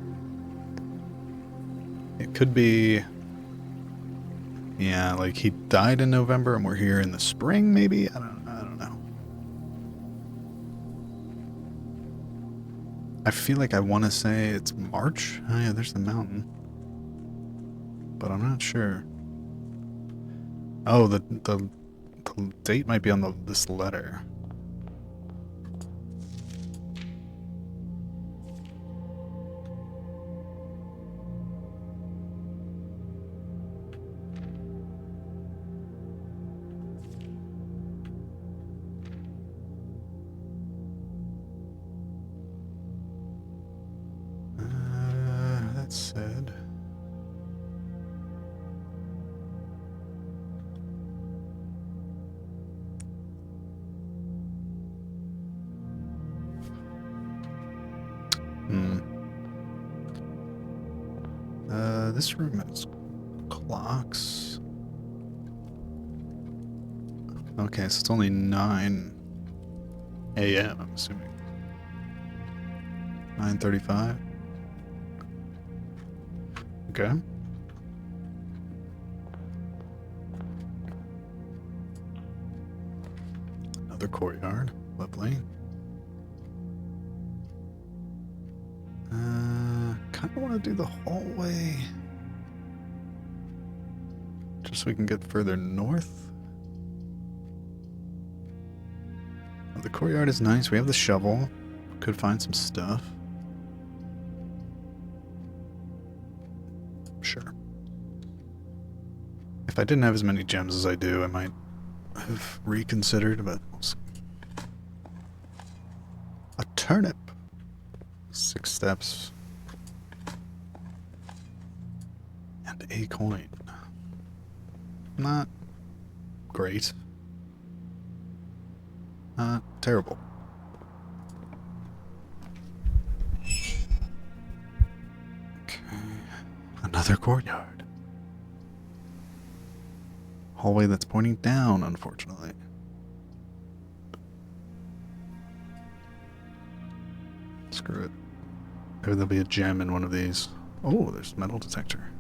It could be... Yeah, like he died in November and we're here in the spring, maybe? I don't know. I feel like I want to say it's March. Oh yeah, there's the mountain. But I'm not sure. Oh, the date might be on this letter. That said... This room has clocks. Okay, so it's only 9 a.m., I'm assuming. 9:35? Okay. Another courtyard. Lovely. Kind of want to do the hallway. Just so we can get further north. Oh, the courtyard is nice. We have the shovel. Could find some stuff. Sure. If I didn't have as many gems as I do, I might have reconsidered, but we'll see. A turnip. 6 steps. And a coin. Not great. Not terrible. Okay. Another courtyard. hallway that's pointing down, unfortunately. Screw it. Maybe there'll be a gem in one of these. Oh, there's a metal detector.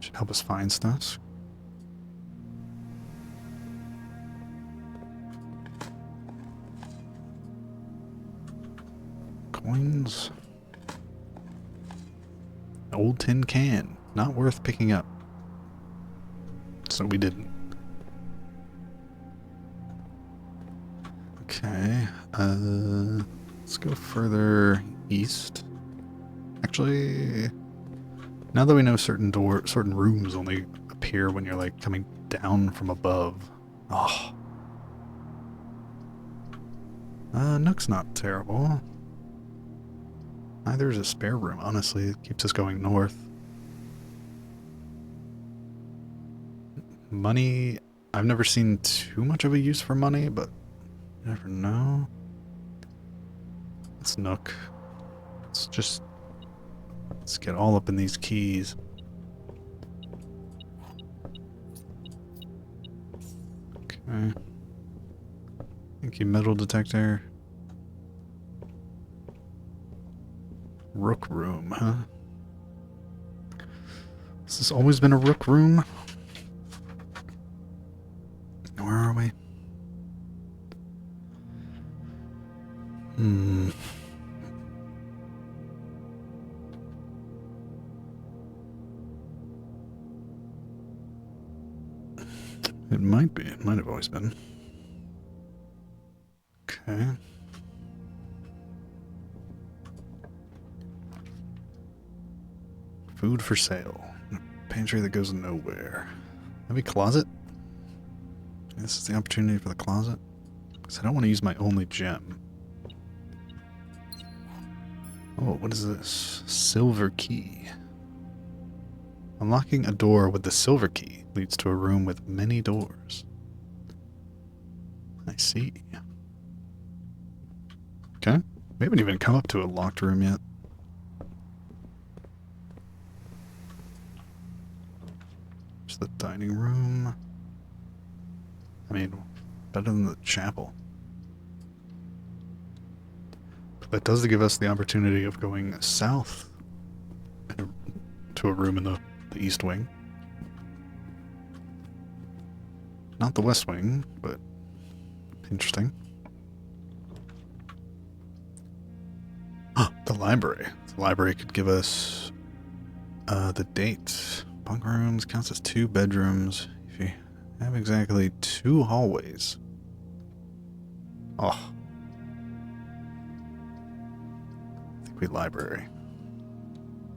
Should help us find stuff. Coins. Old tin can. Not worth picking up. So we didn't. Okay. Let's go further east. Actually, now that we know certain rooms only appear when you're like coming down from above. Oh. Nook's not terrible. Neither is a spare room, honestly. It keeps us going north. Money, I've never seen too much of a use for money, but you never know. It's Nook. Let's get all up in these keys. Okay. Thank you, metal detector. Rook room, huh? Has this always been a rook room? Where are we? It might be. It might have always been. Okay. Food for sale. Pantry that goes nowhere. Maybe closet? This is the opportunity for the closet. Because I don't want to use my only gem. Oh, what is this? Silver key. Unlocking a door with the silver key leads to a room with many doors. I see. Okay. We haven't even come up to a locked room yet. There's the dining room. I mean, better than the chapel. But that does give us the opportunity of going south to a room in the east wing. Not the west wing, but interesting. The library. The library could give us the date. Bunk rooms counts as 2 bedrooms. If you have exactly 2 hallways. Oh. I think we library.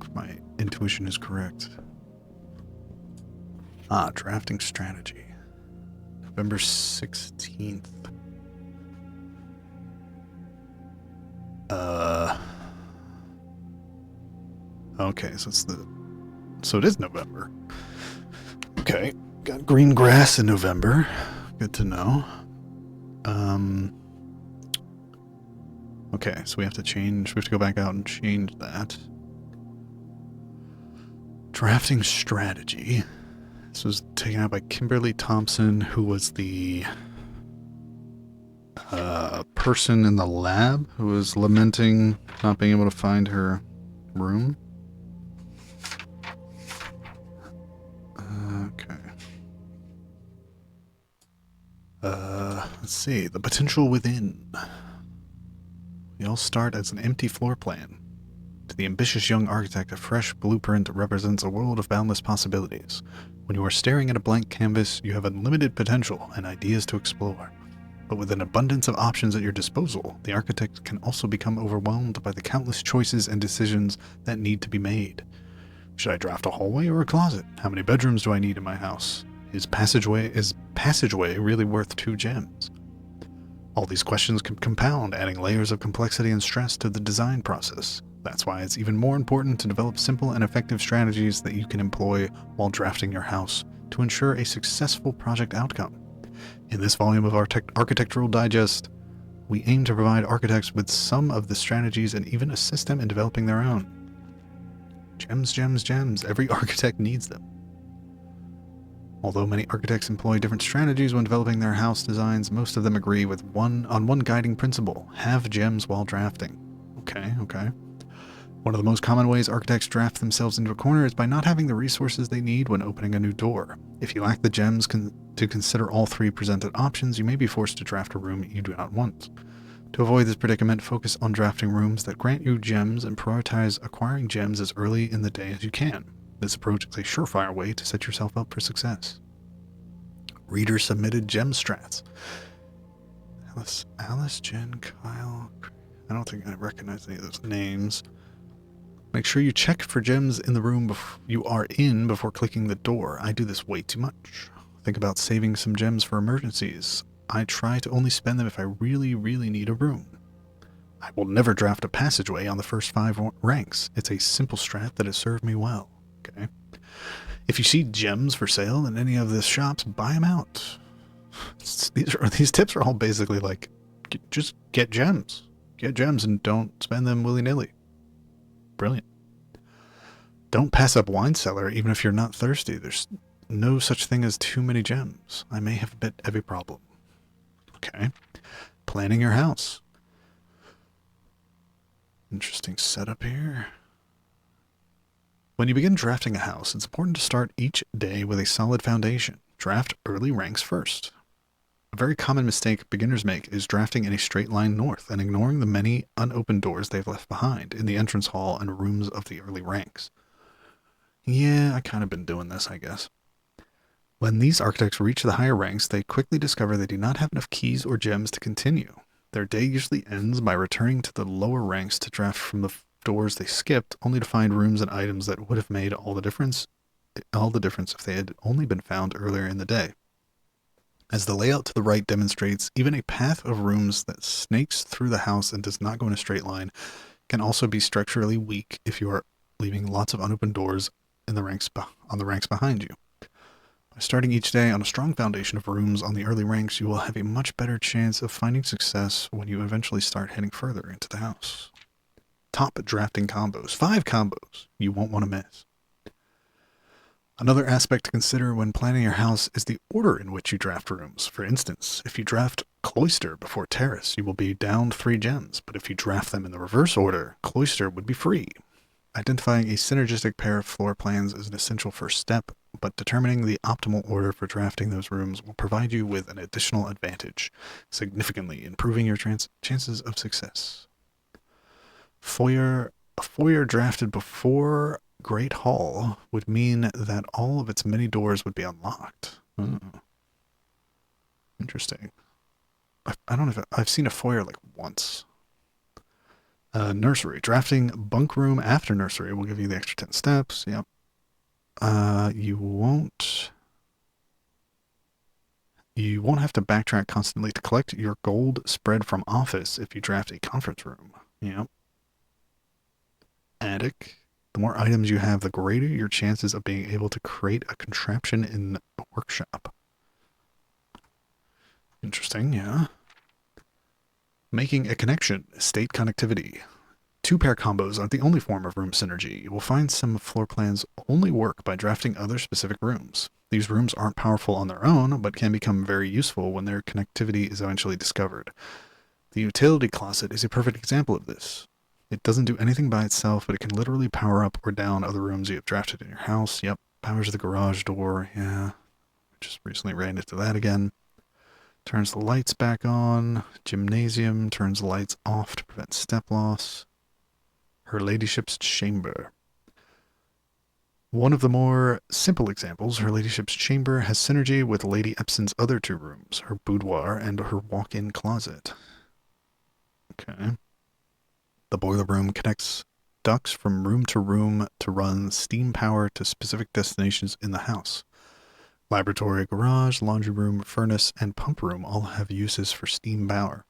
If my intuition is correct. Drafting strategy. November 16th. Okay, so it is November. Okay, got green grass in November. Good to know. Okay, so we have to go back out and change that. Drafting strategy. This was taken out by Kimberly Thompson, who was the person in the lab who was lamenting not being able to find her room. Okay. Let's see. The potential within. We all start as an empty floor plan. To the ambitious young architect, a fresh blueprint represents a world of boundless possibilities. When you are staring at a blank canvas, you have unlimited potential and ideas to explore. But with an abundance of options at your disposal, the architect can also become overwhelmed by the countless choices and decisions that need to be made. Should I draft a hallway or a closet? How many bedrooms do I need in my house? Is passageway really worth 2 gems? All these questions can compound, adding layers of complexity and stress to the design process. That's why it's even more important to develop simple and effective strategies that you can employ while drafting your house to ensure a successful project outcome. In this volume of our Architectural Digest, we aim to provide architects with some of the strategies and even assist them in developing their own. Gems, gems, gems. Every architect needs them. Although many architects employ different strategies when developing their house designs, most of them agree with one guiding principle: have gems while drafting. Okay, okay. One of the most common ways architects draft themselves into a corner is by not having the resources they need when opening a new door. If you lack the gems to consider all three presented options, you may be forced to draft a room you do not want. To avoid this predicament, focus on drafting rooms that grant you gems and prioritize acquiring gems as early in the day as you can. This approach is a surefire way to set yourself up for success. Reader-submitted gem strats. Alice, Jen, Kyle... I don't think I recognize any of those names. Make sure you check for gems in the room you are in before clicking the door. I do this way too much. Think about saving some gems for emergencies. I try to only spend them if I really, really need a room. I will never draft a passageway on the first 5 ranks. It's a simple strat that has served me well. Okay. If you see gems for sale in any of the shops, buy them out. These tips are all basically like, just get gems. Get gems and don't spend them willy-nilly. Brilliant. Don't pass up wine cellar even if you're not thirsty. There's no such thing as too many gems. I may have a bit of a problem. Okay. Planning your house. Interesting setup here. When you begin drafting a house, it's important to start each day with a solid foundation. Draft early ranks first. A very common mistake beginners make is drafting in a straight line north and ignoring the many unopened doors they've left behind in the entrance hall and rooms of the early ranks. Yeah, I kind of been doing this, I guess. When these architects reach the higher ranks, they quickly discover they do not have enough keys or gems to continue. Their day usually ends by returning to the lower ranks to draft from the doors they skipped, only to find rooms and items that would have made all the difference if they had only been found earlier in the day. As the layout to the right demonstrates, even a path of rooms that snakes through the house and does not go in a straight line can also be structurally weak if you are leaving lots of unopened doors in the ranks on the ranks behind you. By starting each day on a strong foundation of rooms on the early ranks, you will have a much better chance of finding success when you eventually start heading further into the house. Top drafting combos. 5 combos you won't want to miss. Another aspect to consider when planning your house is the order in which you draft rooms. For instance, if you draft cloister before terrace, you will be down 3 gems, but if you draft them in the reverse order, cloister would be free. Identifying a synergistic pair of floor plans is an essential first step, but determining the optimal order for drafting those rooms will provide you with an additional advantage, significantly improving your chances of success. A foyer drafted before Great Hall would mean that all of its many doors would be unlocked. Oh. Interesting. I don't know if I've seen a foyer like once. Nursery. Drafting bunk room after nursery will give you the extra 10 steps. Yep. You won't have to backtrack constantly to collect your gold spread from office if you draft a conference room. Yep. Attic. The more items you have, the greater your chances of being able to create a contraption in a workshop. Interesting, yeah. Making a connection. Estate connectivity. 2-pair combos aren't the only form of room synergy. You will find some floor plans only work by drafting other specific rooms. These rooms aren't powerful on their own, but can become very useful when their connectivity is eventually discovered. The utility closet is a perfect example of this. It doesn't do anything by itself, but it can literally power up or down other rooms you have drafted in your house. Yep, powers the garage door, yeah. Just recently ran into that again. Turns the lights back on. Gymnasium turns the lights off to prevent step loss. Her ladyship's chamber. One of the more simple examples, her ladyship's chamber has synergy with Lady Epson's other 2 rooms, her boudoir and her walk-in closet. Okay. The boiler room connects ducts from room to run steam power to specific destinations in the house. Laboratory, garage, laundry room, furnace, and pump room all have uses for steam power.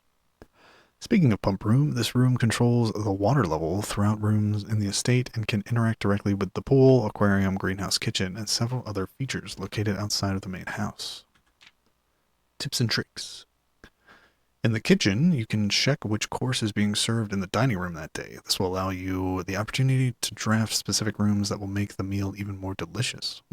Speaking of pump room, this room controls the water level throughout rooms in the estate and can interact directly with the pool, aquarium, greenhouse, kitchen, and several other features located outside of the main house. Tips and tricks. In the kitchen, you can check which course is being served in the dining room that day. This will allow you the opportunity to draft specific rooms that will make the meal even more delicious.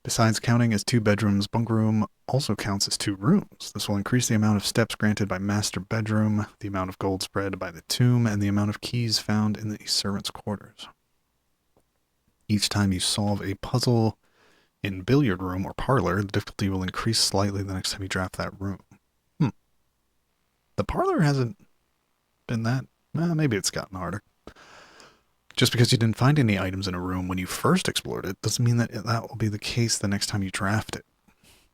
Besides counting as 2 bedrooms, bunk room also counts as 2 rooms. This will increase the amount of steps granted by master bedroom, the amount of gold spread by the tomb, and the amount of keys found in the servants' quarters. Each time you solve a puzzle in billiard room or parlor, the difficulty will increase slightly the next time you draft that room. The parlor hasn't been that... maybe it's gotten harder. Just because you didn't find any items in a room when you first explored it doesn't mean that that will be the case the next time you draft it.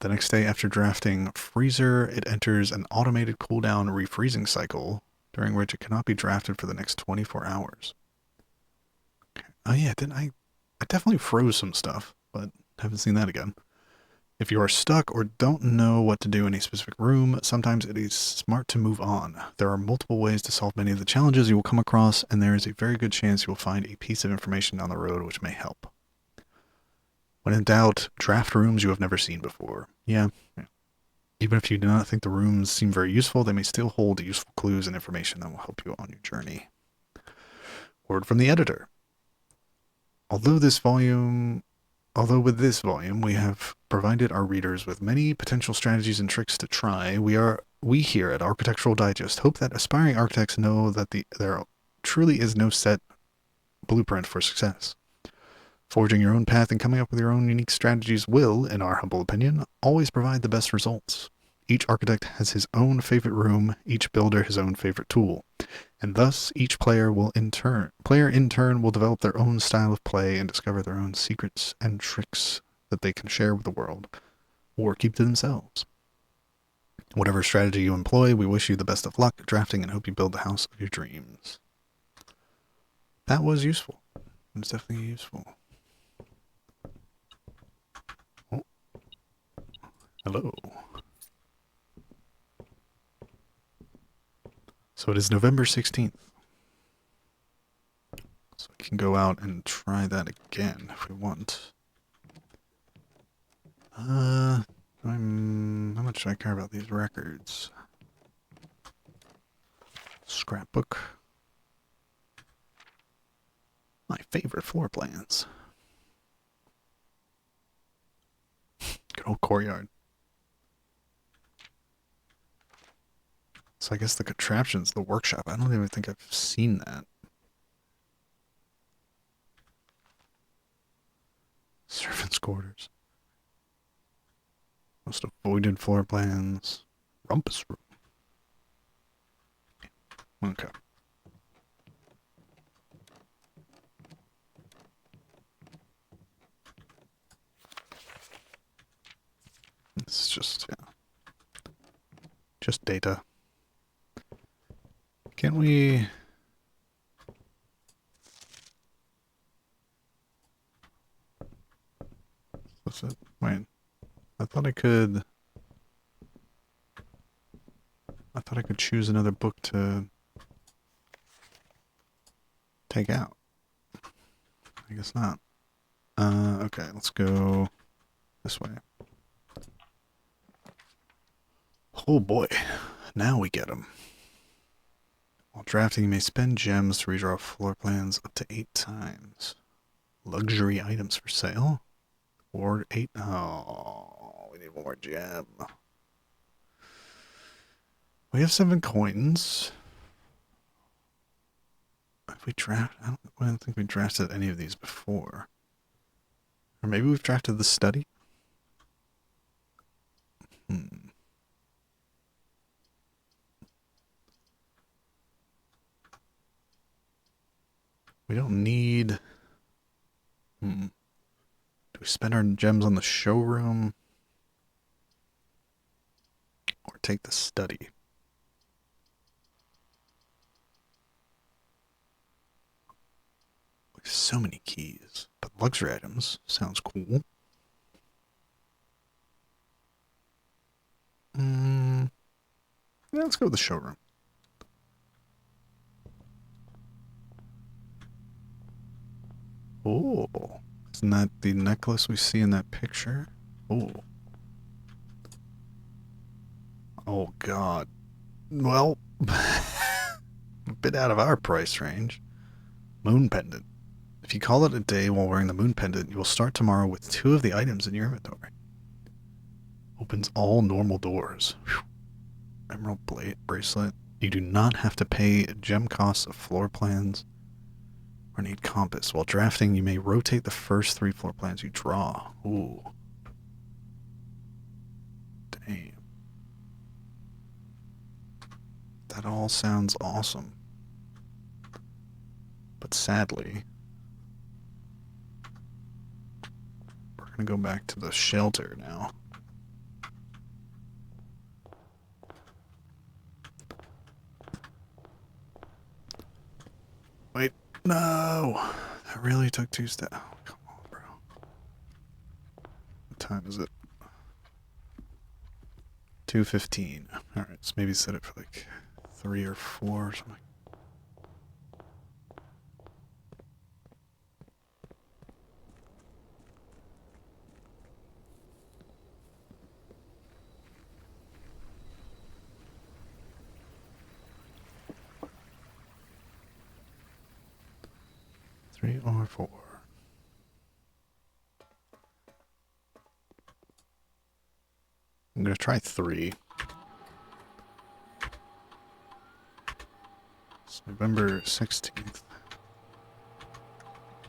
The next day after drafting Freezer, it enters an automated cooldown refreezing cycle, during which it cannot be drafted for the next 24 hours. Oh yeah, I definitely froze some stuff, but haven't seen that again. If you are stuck or don't know what to do in a specific room, sometimes it is smart to move on. There are multiple ways to solve many of the challenges you will come across, and there is a very good chance you will find a piece of information down the road which may help. When in doubt, draft rooms you have never seen before. Yeah. Even if you do not think the rooms seem very useful, they may still hold useful clues and information that will help you on your journey. Word from the editor. Although with this volume we have provided our readers with many potential strategies and tricks to try, we here at Architectural Digest hope that aspiring architects know that there truly is no set blueprint for success. Forging your own path and coming up with your own unique strategies will, in our humble opinion, always provide the best results. Each architect has his own favorite room, each builder his own favorite tool, and thus each player in turn will develop their own style of play and discover their own secrets and tricks that they can share with the world, or keep to themselves. Whatever strategy you employ, we wish you the best of luck drafting and hope you build the house of your dreams. That was useful. It was definitely useful. Oh. Hello. So it is November 16th. So we can go out and try that again if we want. How much do I care about these records? Scrapbook. My favorite floor plans. Good old courtyard. So I guess the contraption's the workshop. I don't even think I've seen that. Servants' quarters. Most avoided floor plans. Rumpus room. Okay. It's just, yeah. Just data. Can't we... What's it? Wait. I thought I could choose another book to take out. I guess not. Okay, let's go this way. Oh boy. Now we get them. While drafting, you may spend gems to redraw floor plans up to 8 times. Luxury items for sale. Or 8. Oh, we need one more gem. We have 7 coins. If we draft, I don't think we drafted any of these before. Or maybe we've drafted the study. We don't need... Do we spend our gems on the showroom? Or take the study? So many keys. But luxury items sounds cool. Yeah, let's go with the showroom. Oh, isn't that the necklace we see in that picture? Oh. Oh, God. Well, a bit out of our price range. Moon pendant. If you call it a day while wearing the moon pendant, you will start tomorrow with 2 of the items in your inventory. Opens all normal doors. Whew. Emerald blade bracelet. You do not have to pay gem costs of floor plans or need compass. While drafting, you may rotate the first 3 floor plans you draw. Ooh. Damn. That all sounds awesome. But sadly, we're going to go back to the shelter now. Wait, no! That really took 2 steps. Oh, come on, bro. What time is it? 2:15. Alright, so maybe set it for like 3 or 4 or something. Three or 4. I'm gonna try 3. It's November 16th.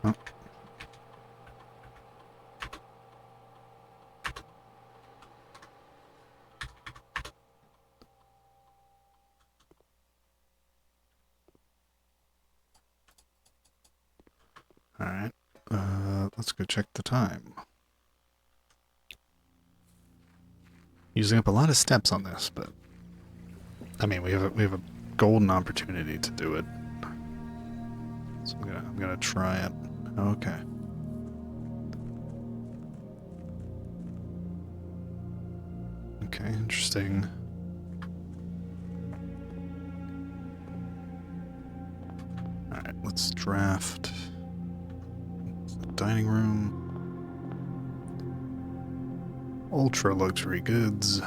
Oh. Alright. Let's go check the time. Using up a lot of steps on this, but I mean we have a golden opportunity to do it. So I'm gonna try it. Okay. Okay, interesting. Alright, let's draft the dining room. Ultra luxury goods.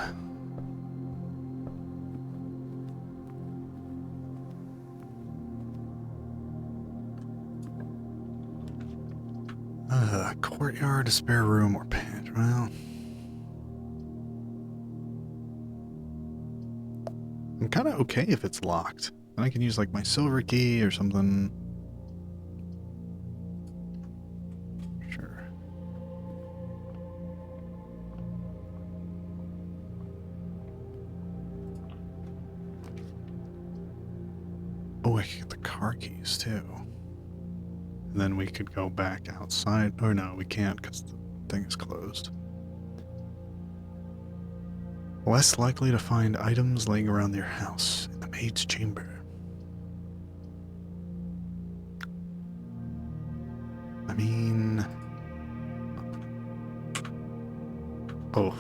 Courtyard, a spare room, or pantry. Well, I'm kind of okay if it's locked. Then I can use like my silver key or something. Sure. Oh, I can get the car keys too. And then we could go back outside. Oh no, we can't because the thing is closed. Less likely to find items laying around your house in the maid's chamber. I mean... Oh.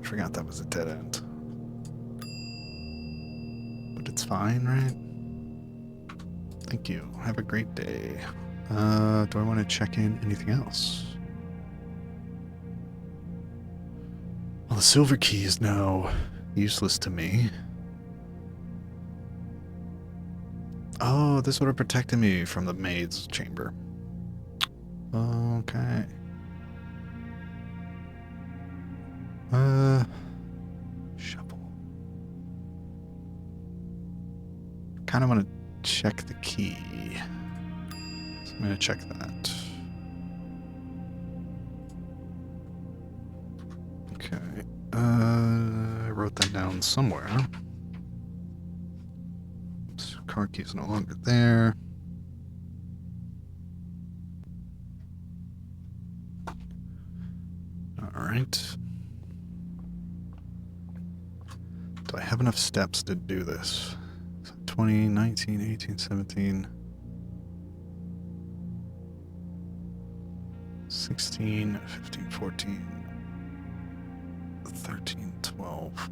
I forgot that was a dead end. But it's fine, right? Thank you. Have a great day. Do I want to check in anything else? Well, the silver key is now useless to me. Oh, this would have protected me from the maid's chamber. Okay. Shovel. Kind of want to check the key. So I'm going to check that. Okay. I wrote that down somewhere. Oops, car key is no longer there. Alright. Do I have enough steps to do this? 20, 19, 18, 17, 16, 15, 14, 13, 12,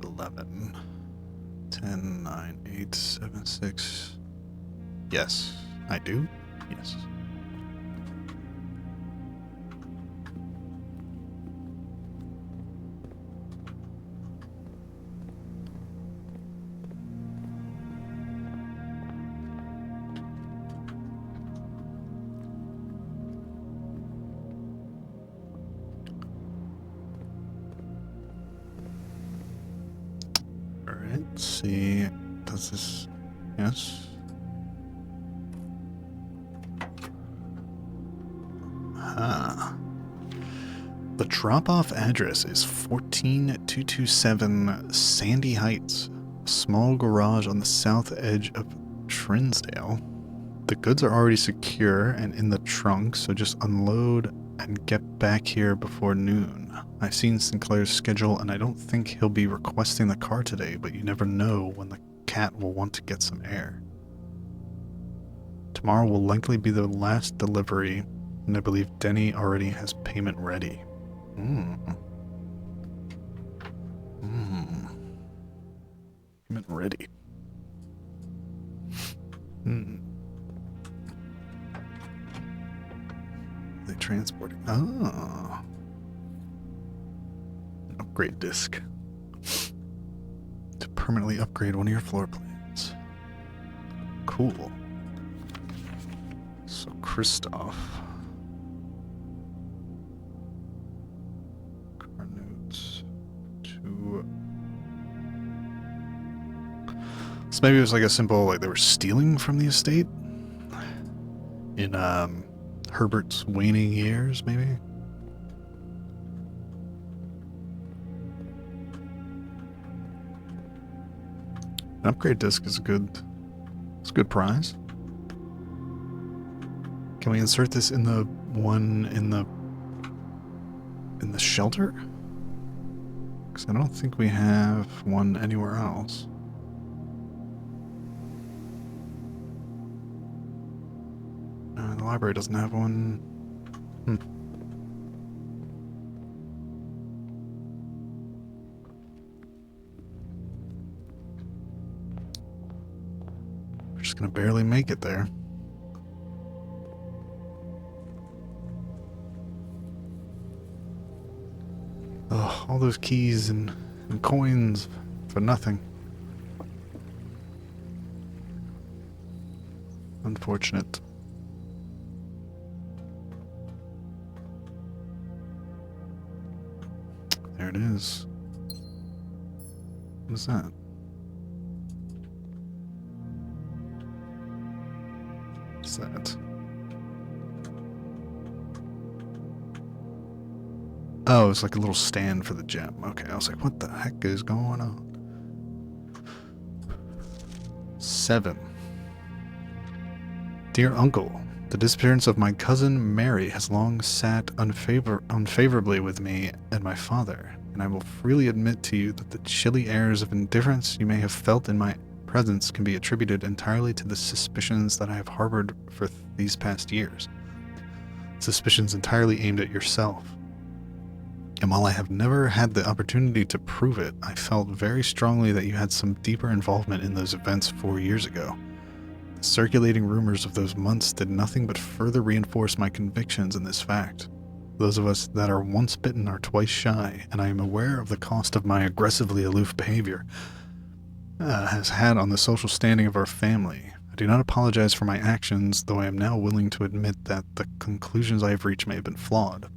11, 10, 9, 8, 7, 6. Yes, I do. Yes. Let's see. Does this... Yes. Ah. The drop-off address is 14227 Sandy Heights, a small garage on the south edge of Trinsdale. The goods are already secure and in the trunk, so just unload and get back here before noon. I've seen Sinclair's schedule and I don't think he'll be requesting the car today, but you never know when the cat will want to get some air. Tomorrow will likely be the last delivery, and I believe Denny already has payment ready. Payment ready. They transporting. Oh. An upgrade disc. To permanently upgrade one of your floor plans. Cool. So, Christoph. Car notes. So maybe it was like a simple, like they were stealing from the estate? In, Herbert's waning years, maybe? An upgrade disc is a good prize. Can we insert this in the one in the shelter? Because I don't think we have one anywhere else. The library doesn't have one. We're just gonna barely make it there. Oh, all those keys and coins for nothing. Unfortunate. There it is. What is that? What's that? Oh, it's like a little stand for the gem. Okay, I was like, what the heck is going on? 7. Dear Uncle, the disappearance of my cousin Mary has long sat unfavorably with me and my father, and I will freely admit to you that the chilly airs of indifference you may have felt in my presence can be attributed entirely to the suspicions that I have harbored for these past years. Suspicions entirely aimed at yourself. And while I have never had the opportunity to prove it, I felt very strongly that you had some deeper involvement in those events 4 years ago. The circulating rumors of those months did nothing but further reinforce my convictions in this fact. Those of us that are once bitten are twice shy, and I am aware of the cost of my aggressively aloof behavior has had on the social standing of our family. I do not apologize for my actions, though I am now willing to admit that the conclusions I have reached may have been flawed.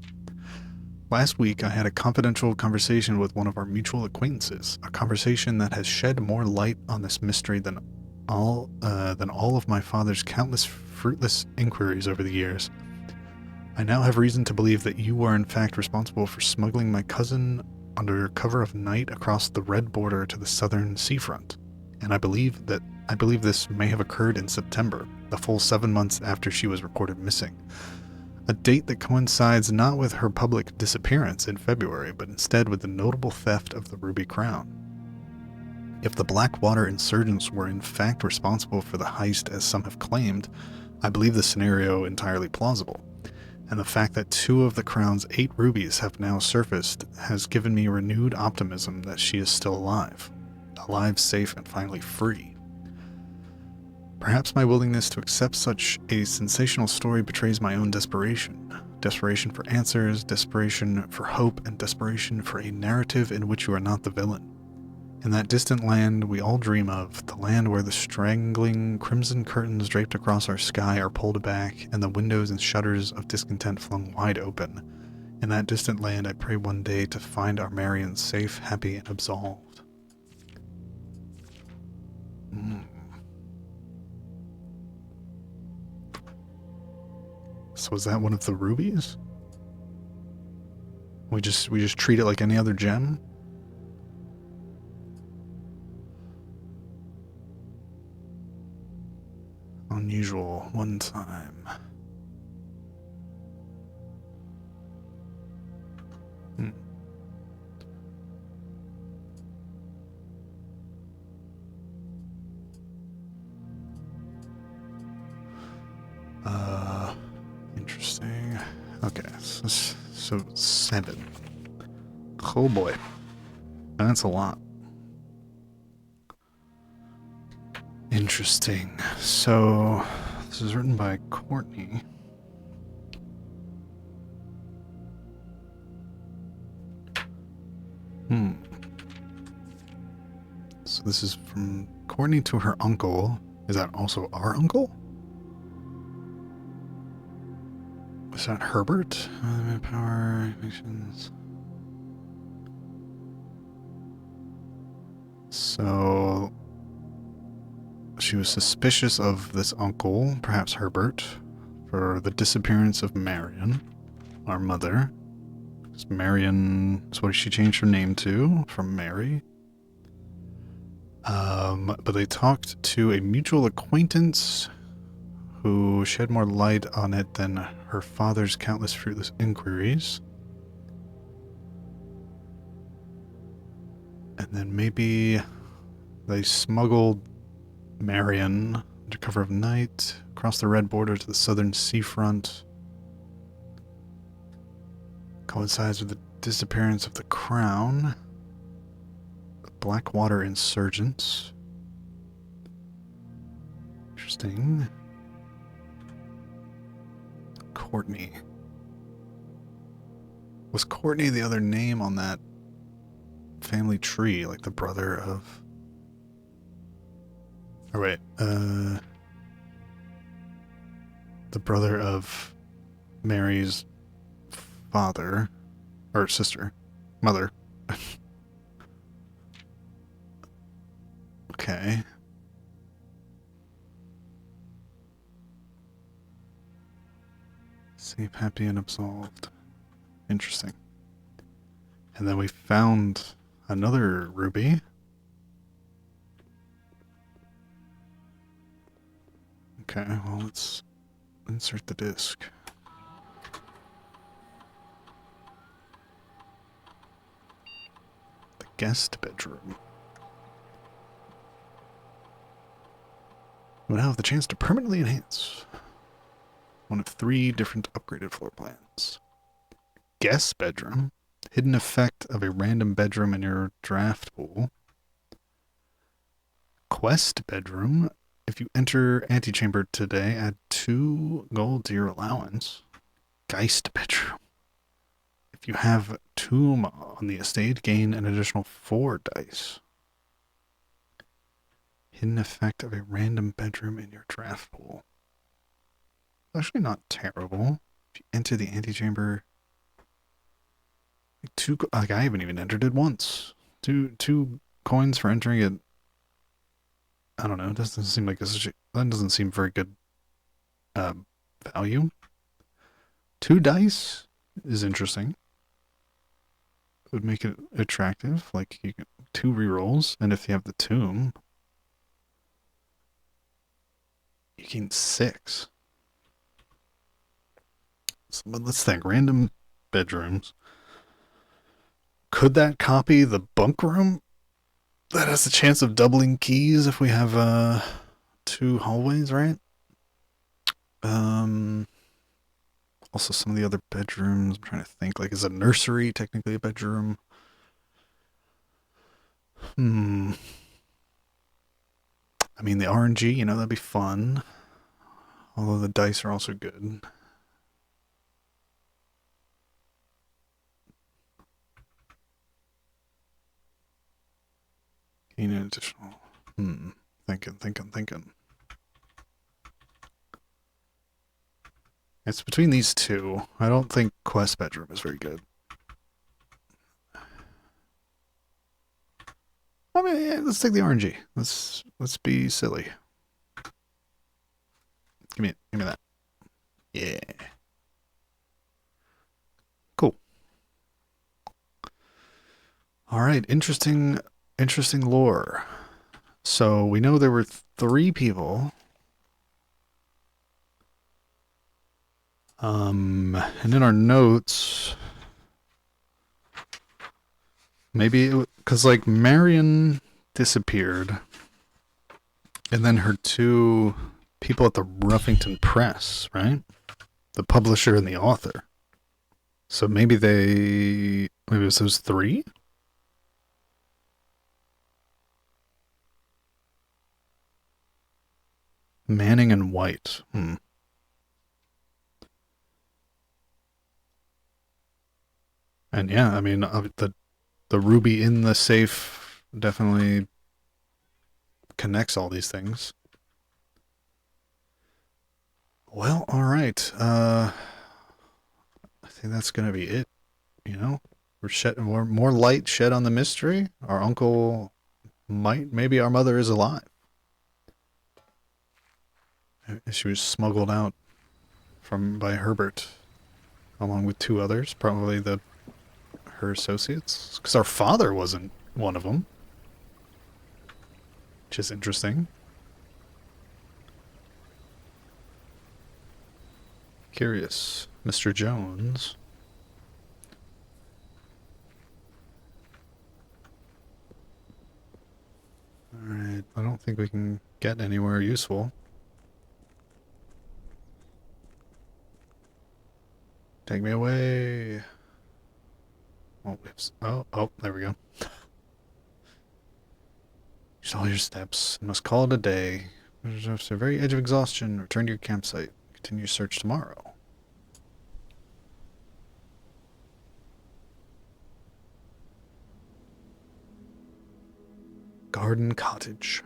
Last week, I had a confidential conversation with one of our mutual acquaintances, a conversation that has shed more light on this mystery than all of my father's countless fruitless inquiries over the years. I now have reason to believe that you are in fact responsible for smuggling my cousin under cover of night across the red border to the southern seafront, and I believe this may have occurred in September, the full 7 months after she was reported missing. A date that coincides not with her public disappearance in February, but instead with the notable theft of the Ruby Crown. If the Blackwater insurgents were in fact responsible for the heist as some have claimed, I believe the scenario entirely plausible, and the fact that 2 of the Crown's 8 rubies have now surfaced has given me renewed optimism that she is still alive, safe, and finally free. Perhaps my willingness to accept such a sensational story betrays my own desperation. Desperation for answers, desperation for hope, and desperation for a narrative in which you are not the villain. In that distant land we all dream of, the land where the strangling crimson curtains draped across our sky are pulled back and the windows and shutters of discontent flung wide open. In that distant land I pray one day to find our Marion safe, happy, and absolved. Hmm. So is that one of the rubies? We just treat it like any other gem? Unusual. One time. Hmm. Interesting. Okay, so 7. Oh boy. That's a lot. Interesting. So, this is written by Courtney. So this is from Courtney to her uncle. Is that also our uncle? Is that Herbert? Power missions. So she was suspicious of this uncle, perhaps Herbert, for the disappearance of Marion, our mother. Marion is what she changed her name to from Mary. But they talked to a mutual acquaintance who shed more light on it than her father's countless fruitless inquiries. And then maybe they smuggled Marion under cover of night across the red border to the southern seafront. Coincides with the disappearance of the crown. The Blackwater insurgents. Interesting. Courtney. Was Courtney the other name on that family tree, like the brother of... Oh wait, the brother of Mary's father, or sister, mother. Okay. Safe, happy, and absolved. Interesting. And then we found another ruby. Okay, well, let's insert the disc. The guest bedroom. You will now have the chance to permanently enhance one of 3 different upgraded floor plans. Guest bedroom. Hidden effect of a random bedroom in your draft pool. Quest bedroom. If you enter antechamber today, add 2 gold to your allowance. Geist bedroom. If you have tomb on the estate, gain an additional 4 dice. Hidden effect of a random bedroom in your draft pool. Actually not terrible. If you enter the antechamber, like I haven't even entered it once. Two coins for entering it. I don't know. It doesn't seem like that doesn't seem very good value. 2 dice is interesting. It would make it attractive. Like you get 2 rerolls, and if you have the tomb, you gain 6. So, but let's think. Random bedrooms. Could that copy the bunk room? That has a chance of doubling keys if we have 2 hallways, right? Also some of the other bedrooms. I'm trying to think. Like, is a nursery technically a bedroom? I mean, the RNG, that'd be fun. Although the dice are also good. Gain an additional. Thinking. It's between these 2. I don't think Quest bedroom is very good. I mean, yeah, let's take the RNG. Let's be silly. Give me that. Yeah. Cool. All right, interesting lore. So we know there were three people. And in our notes, maybe because like Marion disappeared, and then her two people at the Ruffington Press, right? The publisher and the author. So maybe maybe it was those three? Manning and White. And yeah, I mean, the ruby in the safe definitely connects all these things. Well, all right. I think that's gonna be it. You know, more light shed on the mystery. Our uncle maybe our mother is alive. She was smuggled out by Herbert, along with two others, probably her associates, because our father wasn't one of them, which is interesting. Curious, Mr. Jones. All right, I don't think we can get anywhere useful. Take me away. Oh, there we go. Just all your steps. Must call it a day. After the very edge of exhaustion, return to your campsite. Continue your search tomorrow. Garden Cottage.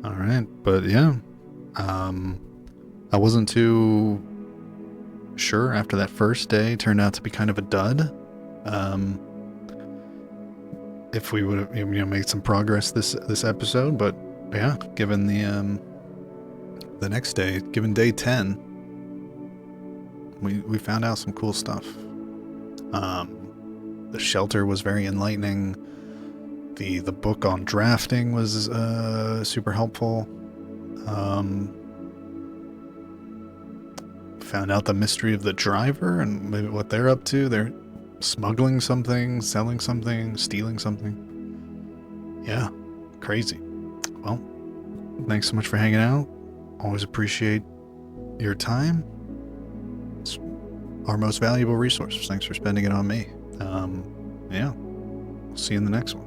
All right, but yeah, I wasn't too sure after that first day. Turned out to be kind of a dud. If we would have made some progress this episode, but yeah, given the next day, given day 10, we found out some cool stuff. The shelter was very enlightening. The book on drafting was super helpful. Found out the mystery of the driver and maybe what they're up to. They're smuggling something, selling something, stealing something. Yeah, crazy. Well, thanks so much for hanging out. Always appreciate your time. It's our most valuable resource. Thanks for spending it on me. Yeah, see you in the next one.